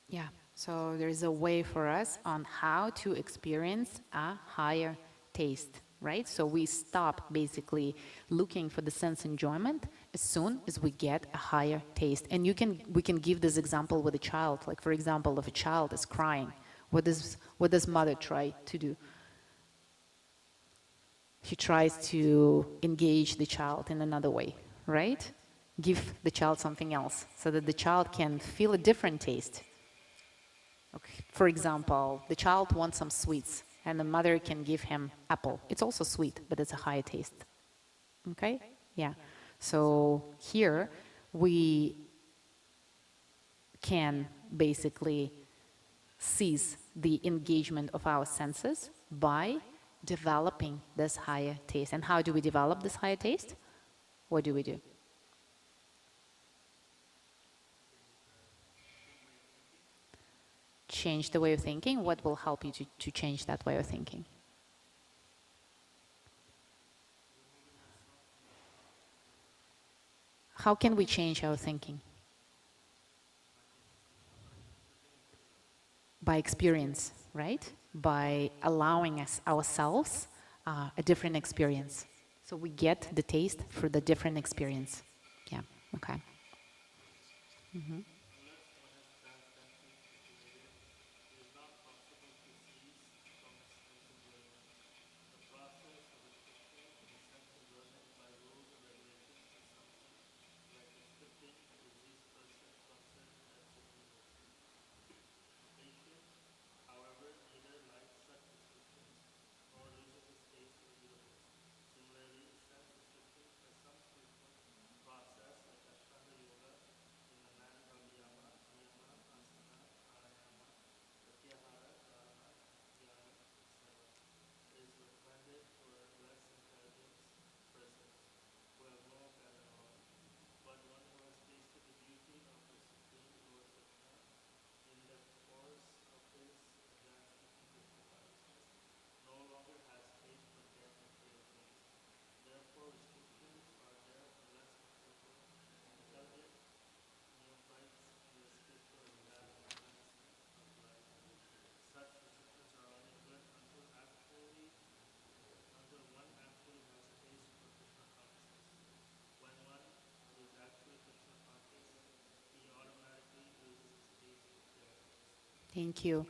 Yeah, so there is a way for us on how to experience a higher taste, right? So we stop basically looking for the sense enjoyment as soon as we get a higher taste. And we can give this example with a child. Like for example, if a child is crying, what does mother try to do? She tries to engage the child in another way, right? Give the child something else so that the child can feel a different taste. Okay. For example, the child wants some sweets and the mother can give him apple. It's also sweet, but it's a higher taste. Okay? Yeah. So here we can basically seize the engagement of our senses by developing this higher taste. And how do we develop this higher taste? What do we do? Change the way of thinking. What will help you to change that way of thinking? How can we change our thinking? By experience, right? By allowing us ourselves a different experience. So we get the taste for the different experience. Yeah, okay. Thank you.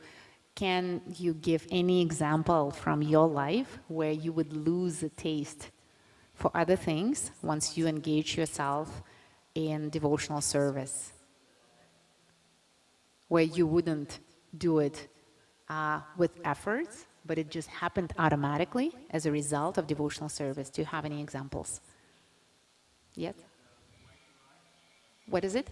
Can you give any example from your life where you would lose a taste for other things once you engage yourself in devotional service, where you wouldn't do it with efforts, but it just happened automatically as a result of devotional service? Do you have any examples? Yes? What is it?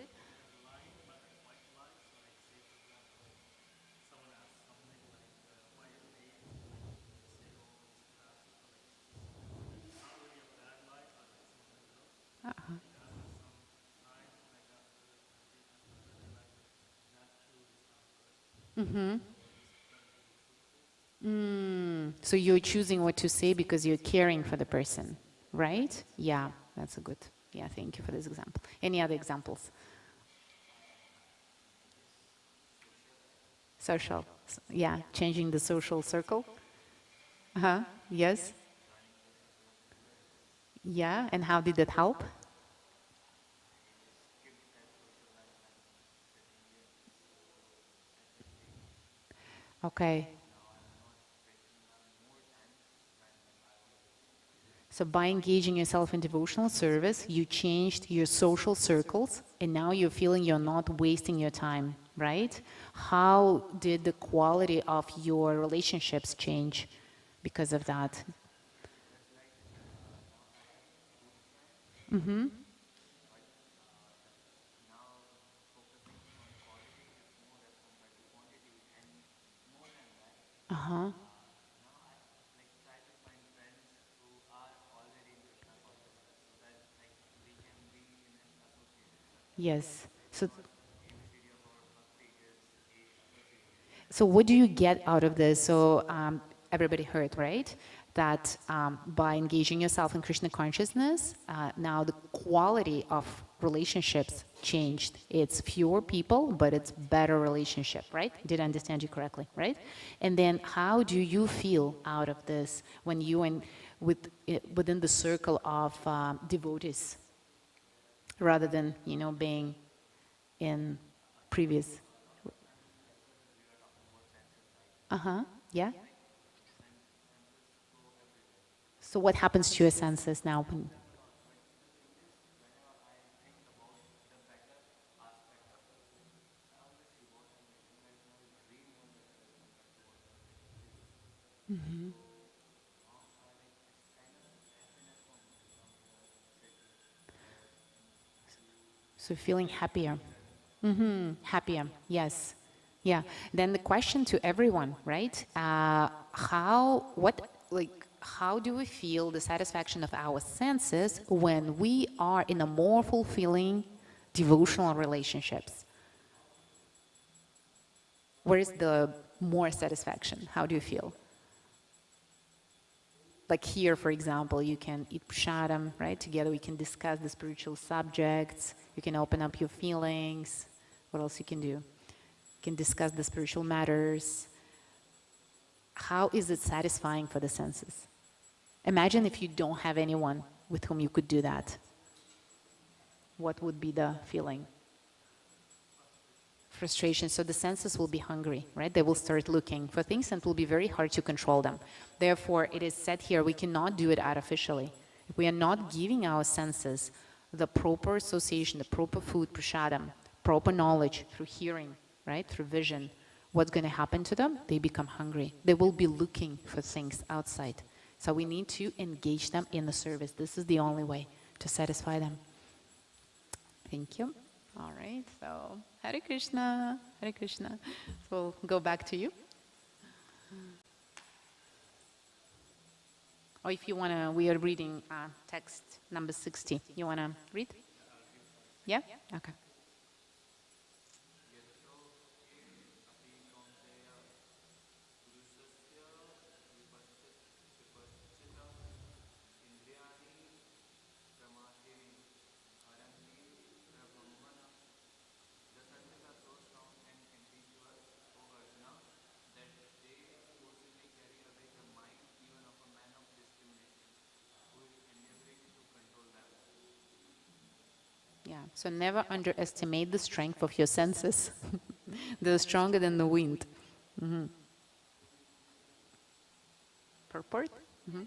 So you're choosing what to say because you're caring for the person, right? Yeah, that's a good. Yeah, thank you for this example. Any other examples? Social. Yeah, changing the social circle. Uh-huh. Yes. Yeah, and how did that help? Okay. So by engaging yourself in devotional service, you changed your social circles, and now you're feeling you're not wasting your time, right? How did the quality of your relationships change because of that? Uh-huh. Yes. So what do you get out of this? So everybody heard, right? That by engaging yourself in Krishna consciousness, now the quality of relationships changed. It's fewer people, but it's better relationship, right? Did I understand you correctly, right? And then how do you feel out of this when you within the circle of devotees, rather than being in previous? Uh-huh. Yeah. So what happens to your senses now? So feeling happier. Happier, yes. Yeah. Then the question to everyone, right? How do we feel the satisfaction of our senses when we are in a more fulfilling devotional relationships? Where is the more satisfaction? How do you feel? Like here, for example, you can eat prasadam, right? Together we can discuss the spiritual subjects. You can open up your feelings. What else you can do? You can discuss the spiritual matters. How is it satisfying for the senses? Imagine if you don't have anyone with whom you could do that. What would be the feeling? Frustration. So the senses will be hungry, right? They will start looking for things and it will be very hard to control them. Therefore, it is said here, we cannot do it artificially. If we are not giving our senses the proper association, the proper food, prasadam, proper knowledge through hearing, right? Through vision, what's going to happen to them? They become hungry. They will be looking for things outside. So we need to engage them in the service. This is the only way to satisfy them. Thank you. All right, so Hare Krishna, Hare Krishna. So we'll go back to you. Or if you want to, we are reading text number 60. You want to read? Yeah? Okay. Yeah, so never underestimate the strength of your senses. They're stronger than the wind. Mm-hmm. Purport? Mm-hmm.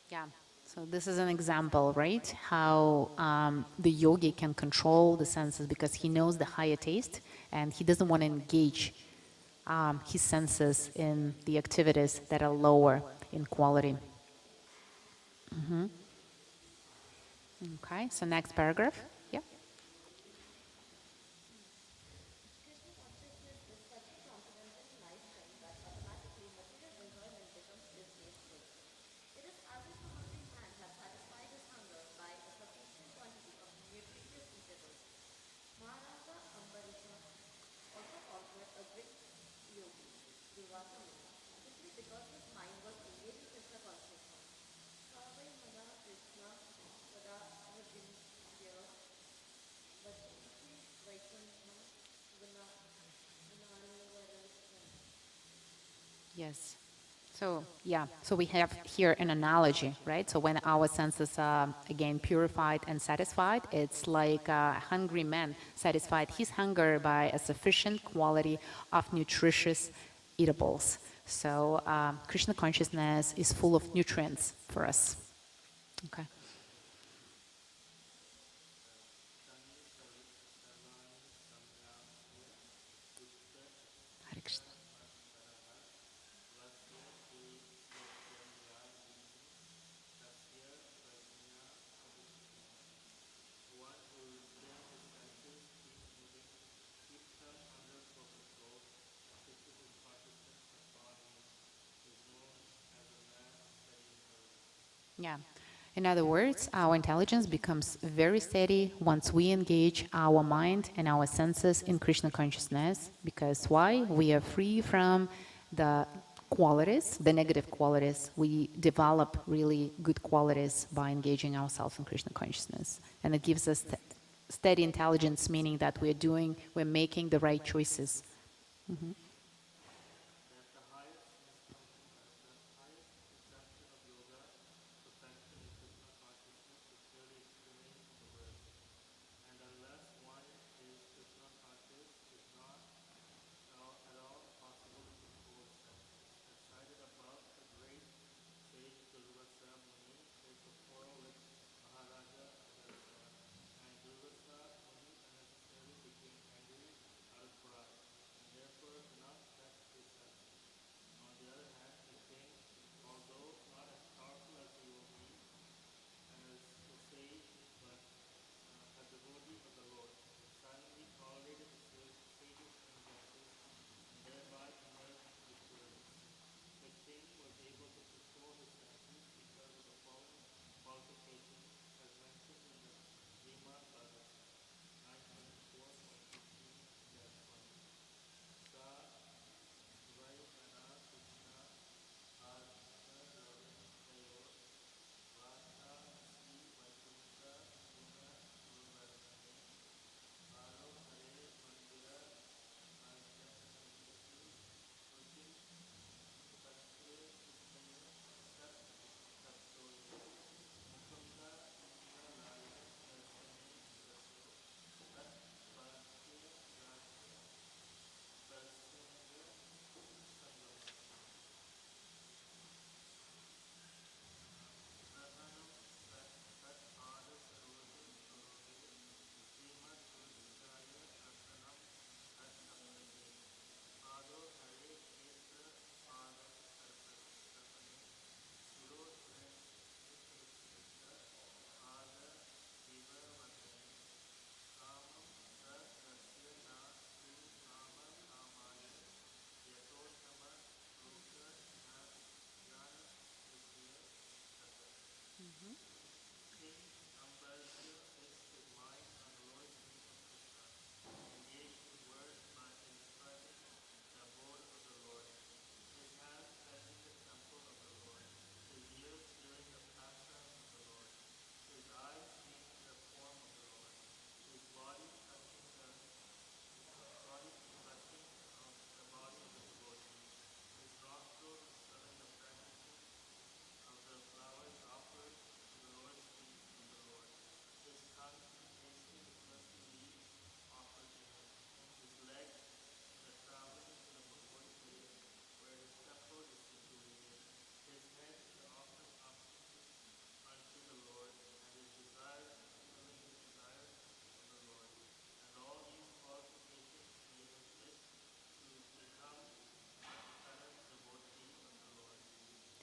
Yeah. So this is an example, right? How the yogi can control the senses because he knows the higher taste and he doesn't want to engage his senses in the activities that are lower in quality. Okay, so next paragraph. Yeah. Yes. So, yeah, so we have here an analogy, right? So when our senses are again purified and satisfied, it's like a hungry man satisfied his hunger by a sufficient quality of nutritious eatables. So Krishna consciousness is full of nutrients for us. Okay. Hare Krishna. Yeah. In other words, our intelligence becomes very steady once we engage our mind and our senses in Krishna consciousness. Because why? We are free from the qualities, the negative qualities. We develop really good qualities by engaging ourselves in Krishna consciousness. And it gives us steady intelligence, meaning that we're making the right choices. Mm-hmm.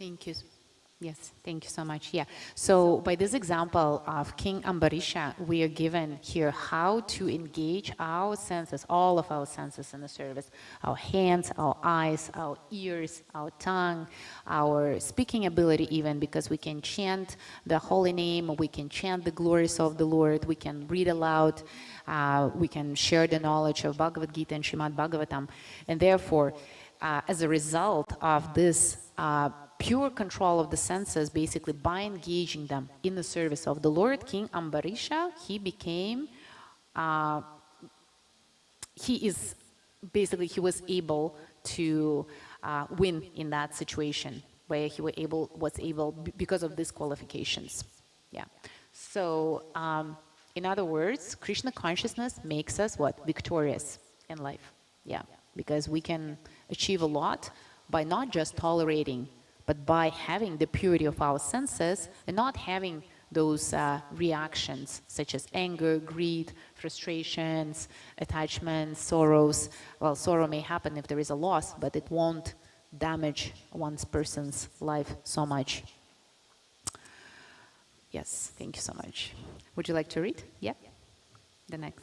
Thank you. Yes, thank you so much. Yeah. So by this example of King Ambarisha, we are given here how to engage our senses, all of our senses in the service, our hands, our eyes, our ears, our tongue, our speaking ability even, because we can chant the holy name, we can chant the glories of the Lord, we can read aloud, we can share the knowledge of Bhagavad Gita and Srimad Bhagavatam. And therefore, as a result of this pure control of the senses, basically by engaging them in the service of the Lord, King Ambarisha, he became, he was able to win in that situation, where he was able because of these qualifications. Yeah. So, in other words, Krishna consciousness makes us what? Victorious in life. Yeah. Because we can achieve a lot by not just tolerating, but by having the purity of our senses and not having those reactions such as anger, greed, frustrations, attachments, sorrows. Well, sorrow may happen if there is a loss, but it won't damage one person's life so much. Yes, thank you so much. Would you like to read? Yeah. The next.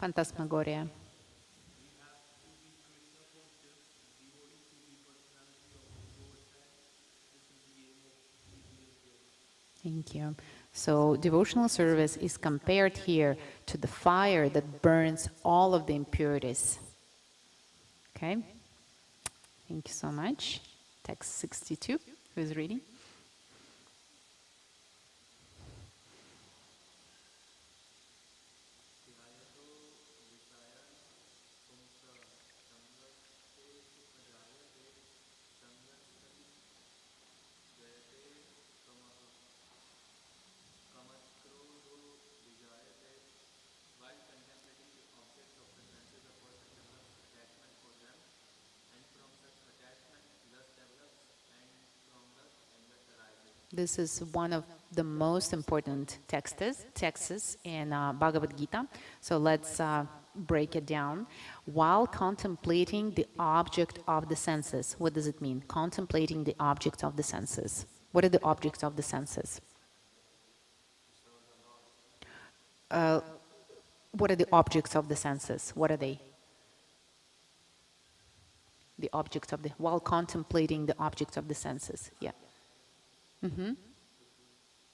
Phantasmagoria. Thank you. So devotional service is compared here to the fire that burns all of the impurities. Okay? Thank you so much. Text 62. Who's reading? This is one of the most important texts in Bhagavad Gita. So let's break it down. While contemplating the object of the senses, what does it mean? Contemplating the object of the senses. What are the objects of the senses? What are the objects of the senses? What are they? The objects of the, while contemplating the objects of the senses, yeah.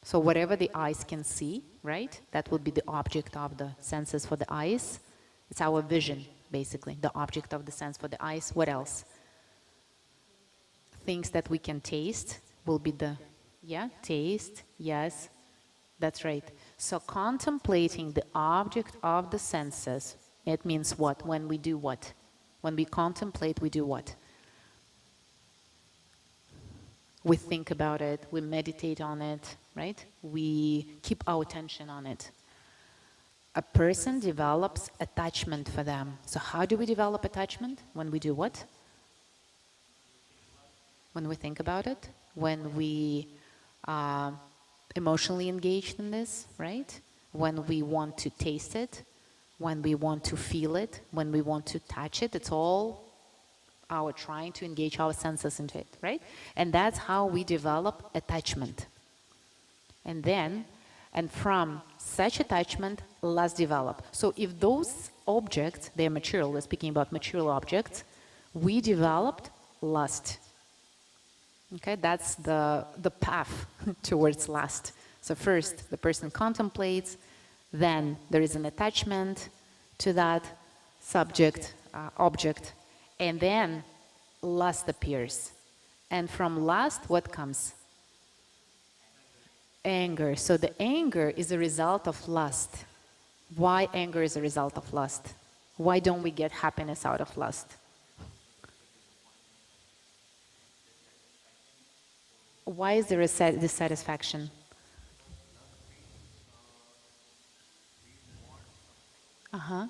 So whatever the eyes can see, right? That would be the object of the senses for the eyes. It's our vision, basically, the object of the sense for the eyes. What else? Things that we can taste will be the, yeah, taste, yes, that's right. So contemplating the object of the senses, it means what? When we do what? When we contemplate, we do what? We think about it, we meditate on it, right? We keep our attention on it. A person develops attachment for them. So how do we develop attachment? When we do what? When we think about it, when we are emotionally engaged in this, right? When we want to taste it, when we want to feel it, when we want to touch it, it's all our trying to engage our senses into it, right? And that's how we develop attachment. And from such attachment, lust develop. So if those objects, they're material, we're speaking about material objects, we developed lust. Okay, that's the path towards lust. So first, the person contemplates, then there is an attachment to that subject, object, and then lust appears. And from lust, what comes? Anger. So the anger is a result of lust. Why anger is a result of lust? Why don't we get happiness out of lust? Why is there a dissatisfaction? Uh-huh.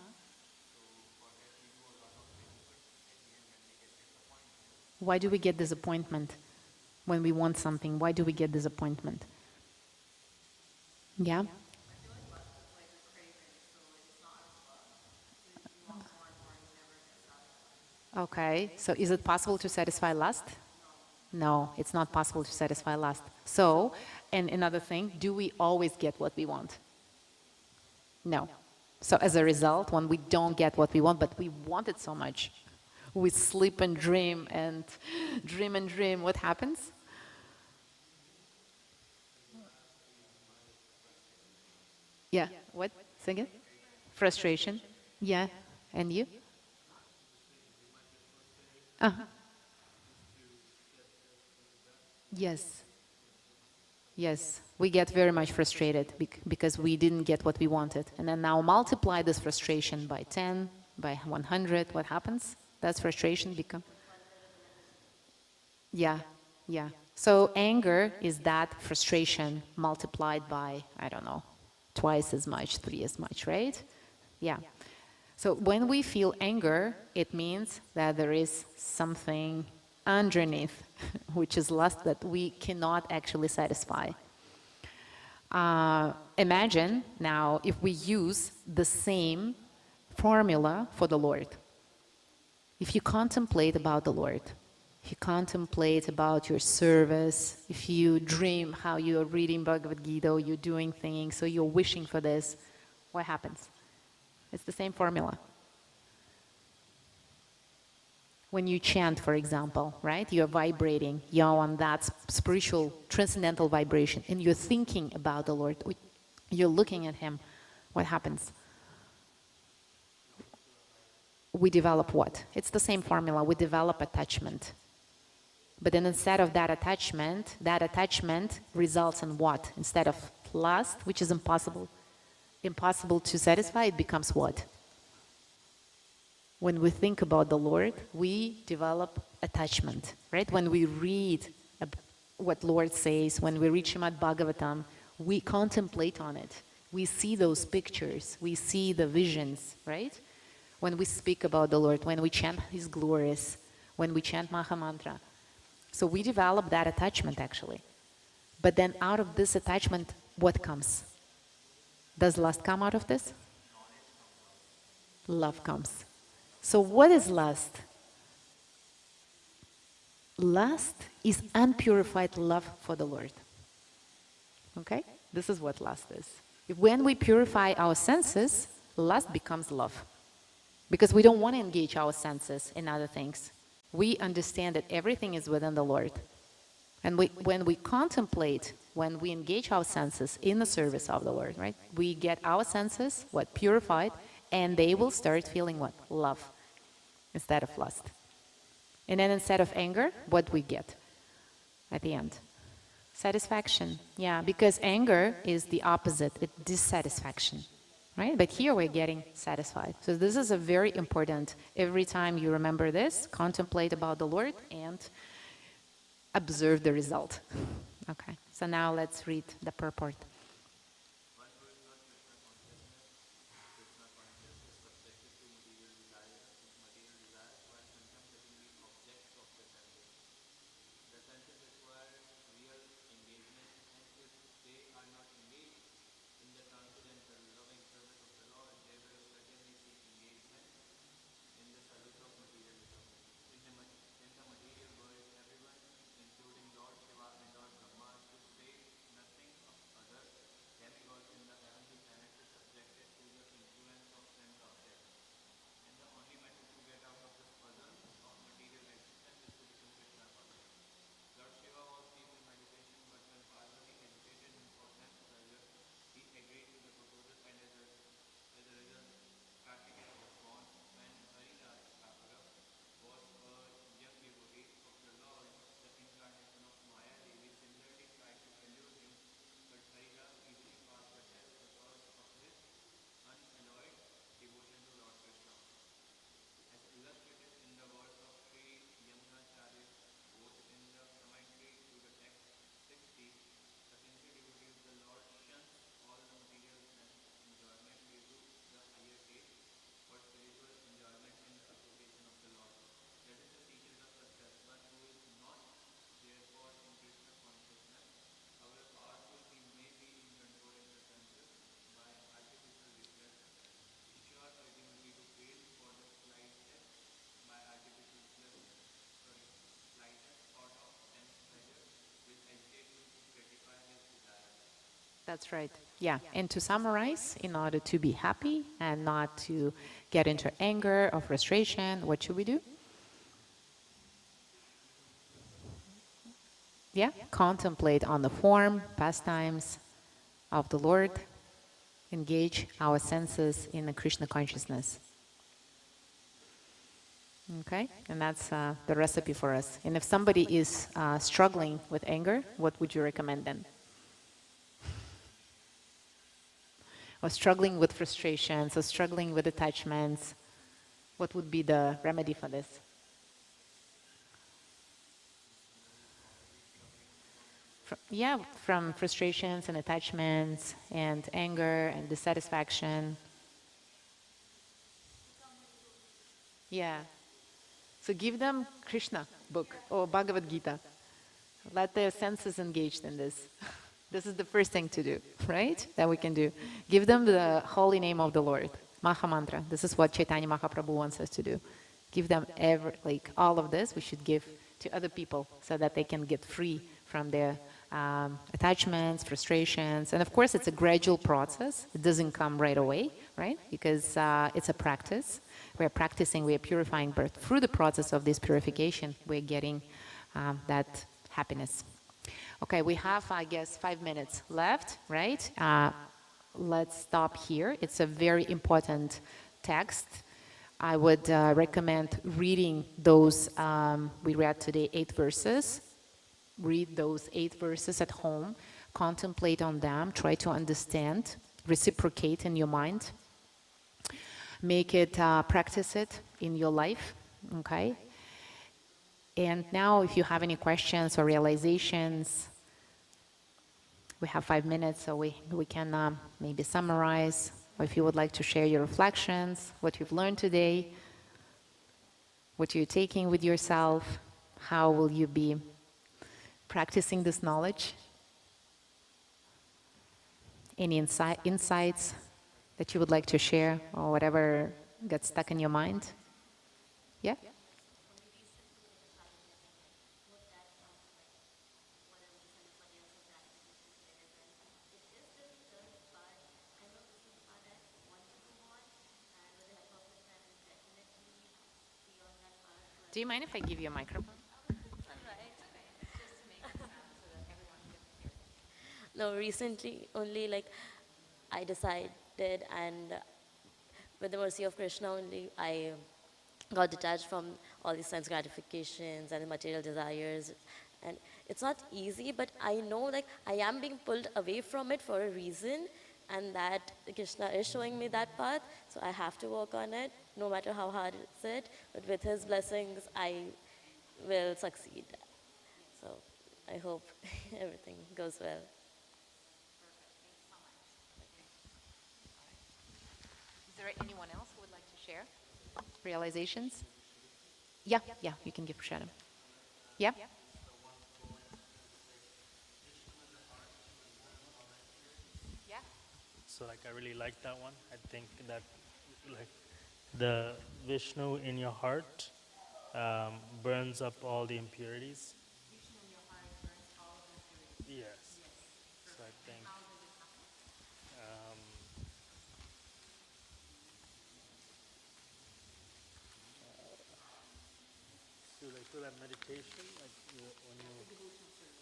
Why do we get disappointment when we want something? Why do we get disappointment? Yeah? Okay, so is it possible to satisfy lust? No, it's not possible to satisfy lust. So, and another thing, do we always get what we want? No. So as a result, when we don't get what we want, but we want it so much, we sleep and dream and dream, what happens? Yeah, what? Say again? Frustration. Yeah, and you? Uh-huh. Yes. Yes, we get very much frustrated because we didn't get what we wanted. And then now multiply this frustration by 10, by 100, what happens? That's frustration become... Yeah, yeah. So anger is that frustration multiplied by, I don't know, twice as much, 3 as much, right? Yeah. So when we feel anger, it means that there is something underneath, which is lust that we cannot actually satisfy. Imagine now if we use the same formula for the Lord. If you contemplate about the Lord, if you contemplate about your service, if you dream how you're reading Bhagavad Gita, you're doing things, so you're wishing for this, what happens? It's the same formula. When you chant, for example, right? You're vibrating, you're on that spiritual, transcendental vibration, and you're thinking about the Lord, you're looking at Him, what happens? We develop what? It's the same formula, we develop attachment. But then instead of that attachment results in what? Instead of lust, which is impossible to satisfy, it becomes what? When we think about the Lord, we develop attachment, right? When we read what Lord says, when we read Srimad Bhagavatam, we contemplate on it. We see those pictures, we see the visions, right? When we speak about the Lord, when we chant His glories, when we chant Maha Mantra. So we develop that attachment actually. But then out of this attachment, what comes? Does lust come out of this? Love comes. So what is lust? Lust is unpurified love for the Lord. Okay? This is what lust is. When we purify our senses, lust becomes love. Because we don't want to engage our senses in other things. We understand that everything is within the Lord. And when we contemplate, when we engage our senses in the service of the Lord, right? We get our senses, what, purified, and they will start feeling what? Love, instead of lust. And then instead of anger, what we get at the end? Satisfaction. Yeah, because anger is the opposite, it's dissatisfaction, right? But here we're getting satisfied. So this is a very important, every time you remember this, contemplate about the Lord and observe the result. Okay, so now let's read the purport. That's right. Yeah. And to summarize, in order to be happy and not to get into anger or frustration, what should we do? Yeah. Contemplate on the form, pastimes of the Lord, engage our senses in the Krishna consciousness. Okay, and that's the recipe for us. And if somebody is struggling with anger, what would you recommend then? Or struggling with frustrations, or struggling with attachments, what would be the remedy for this? Yeah, from frustrations and attachments and anger and dissatisfaction. Yeah. So give them Krishna book or Bhagavad Gita. Let their senses engaged in this. This is the first thing to do, right? That we can do. Give them the holy name of the Lord, Maha Mantra. This is what Chaitanya Mahaprabhu wants us to do. Give them all of this we should give to other people so that they can get free from their attachments, frustrations. And of course, it's a gradual process. It doesn't come right away, right? Because it's a practice. We're practicing, we're purifying, but through the process of this purification, we're getting that happiness. Okay, we have, I guess, 5 minutes left, right? Let's stop here. It's a very important text. I would recommend reading those, we read today 8 verses. Read those 8 verses at home, contemplate on them, try to understand, reciprocate in your mind, make it, practice it in your life, okay? And now if you have any questions or realizations, we have 5 minutes, so we can maybe summarize, or if you would like to share your reflections, what you've learned today, what you're taking with yourself, how will you be practicing this knowledge? Any insights that you would like to share, or whatever got stuck in your mind? Yeah? Do you mind if I give you a microphone? No, recently only like I decided, and with the mercy of Krishna only I got detached from all these sense gratifications and material desires. And it's not easy, but I know like I am being pulled away from it for a reason, and that Krishna is showing me that path. So I have to work on it, no matter how hard it's it. But with his blessings, I will succeed. So I hope everything goes well. Is there anyone else who would like to share realizations? Yeah, yeah, you can give Prashadam. Yeah? Yeah. So like I really like that one. I think that like the Vishnu in your heart burns up all the impurities. Yes. So I think um, through that meditation, like when you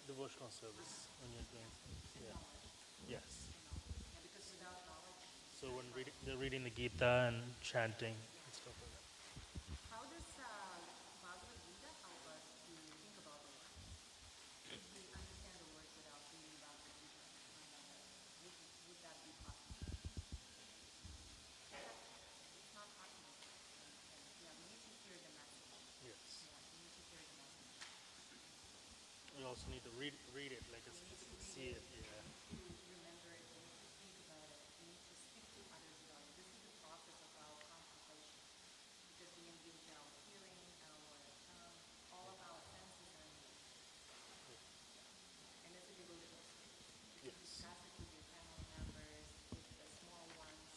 devotional service when you're doing things. Yeah. Yes. So when they're reading the Gita and chanting and stuff like that. How does Bhagavad Gita help us to think about it? Should we understand the words without reading Bhagavad Gita? Would that be possible? It's not possible. Yeah, we need to hear the message. Yes. Yeah, we need to hear the message. We also need to read it, like see it. Yeah. Remember it, we need to think about it, we need to speak to others about it. This is the process of our contemplation. Because we engage our hearing, our all of our senses are engaged. And it's a devotional space. You can Yes. discuss it with your family members, with the small ones.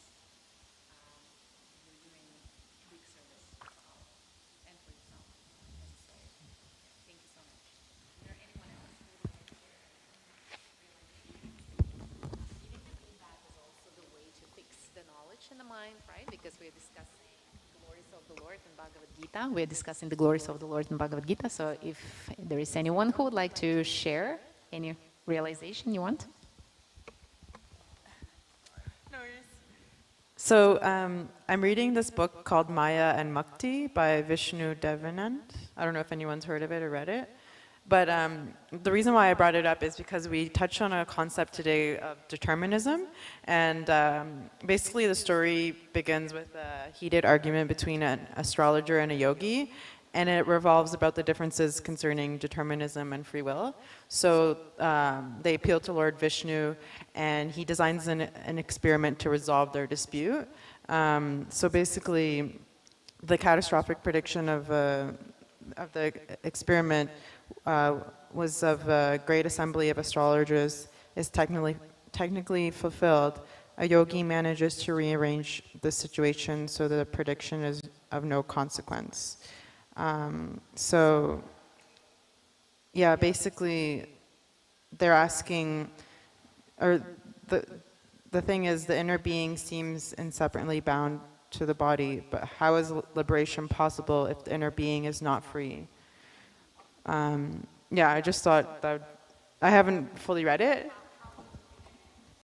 You're doing big service for all and for yourself as a soul. Thank you so much. Is there anyone else who would like to share? time, right? Because we're discussing glories of the Lord in Bhagavad Gita. We're discussing the glories of the Lord in Bhagavad Gita. So if there is anyone who would like to share any realization you want. So I'm reading this book called Maya and Mukti by Vishnu Devanand. I don't know if anyone's heard of it or read it. But the reason why I brought it up is because we touched on a concept today of determinism. And basically the story begins with a heated argument between an astrologer and a yogi. And it revolves about the differences concerning determinism and free will. So they appeal to Lord Vishnu, and he designs an experiment to resolve their dispute. So basically, the catastrophic prediction of the experiment was of a great assembly of astrologers is technically fulfilled. A yogi manages to rearrange the situation so the prediction is of no consequence. So, yeah, basically, they're asking, or the thing is, the inner being seems inseparably bound to the body, but how is liberation possible if the inner being is not free? Yeah, I just thought that I haven't fully read it,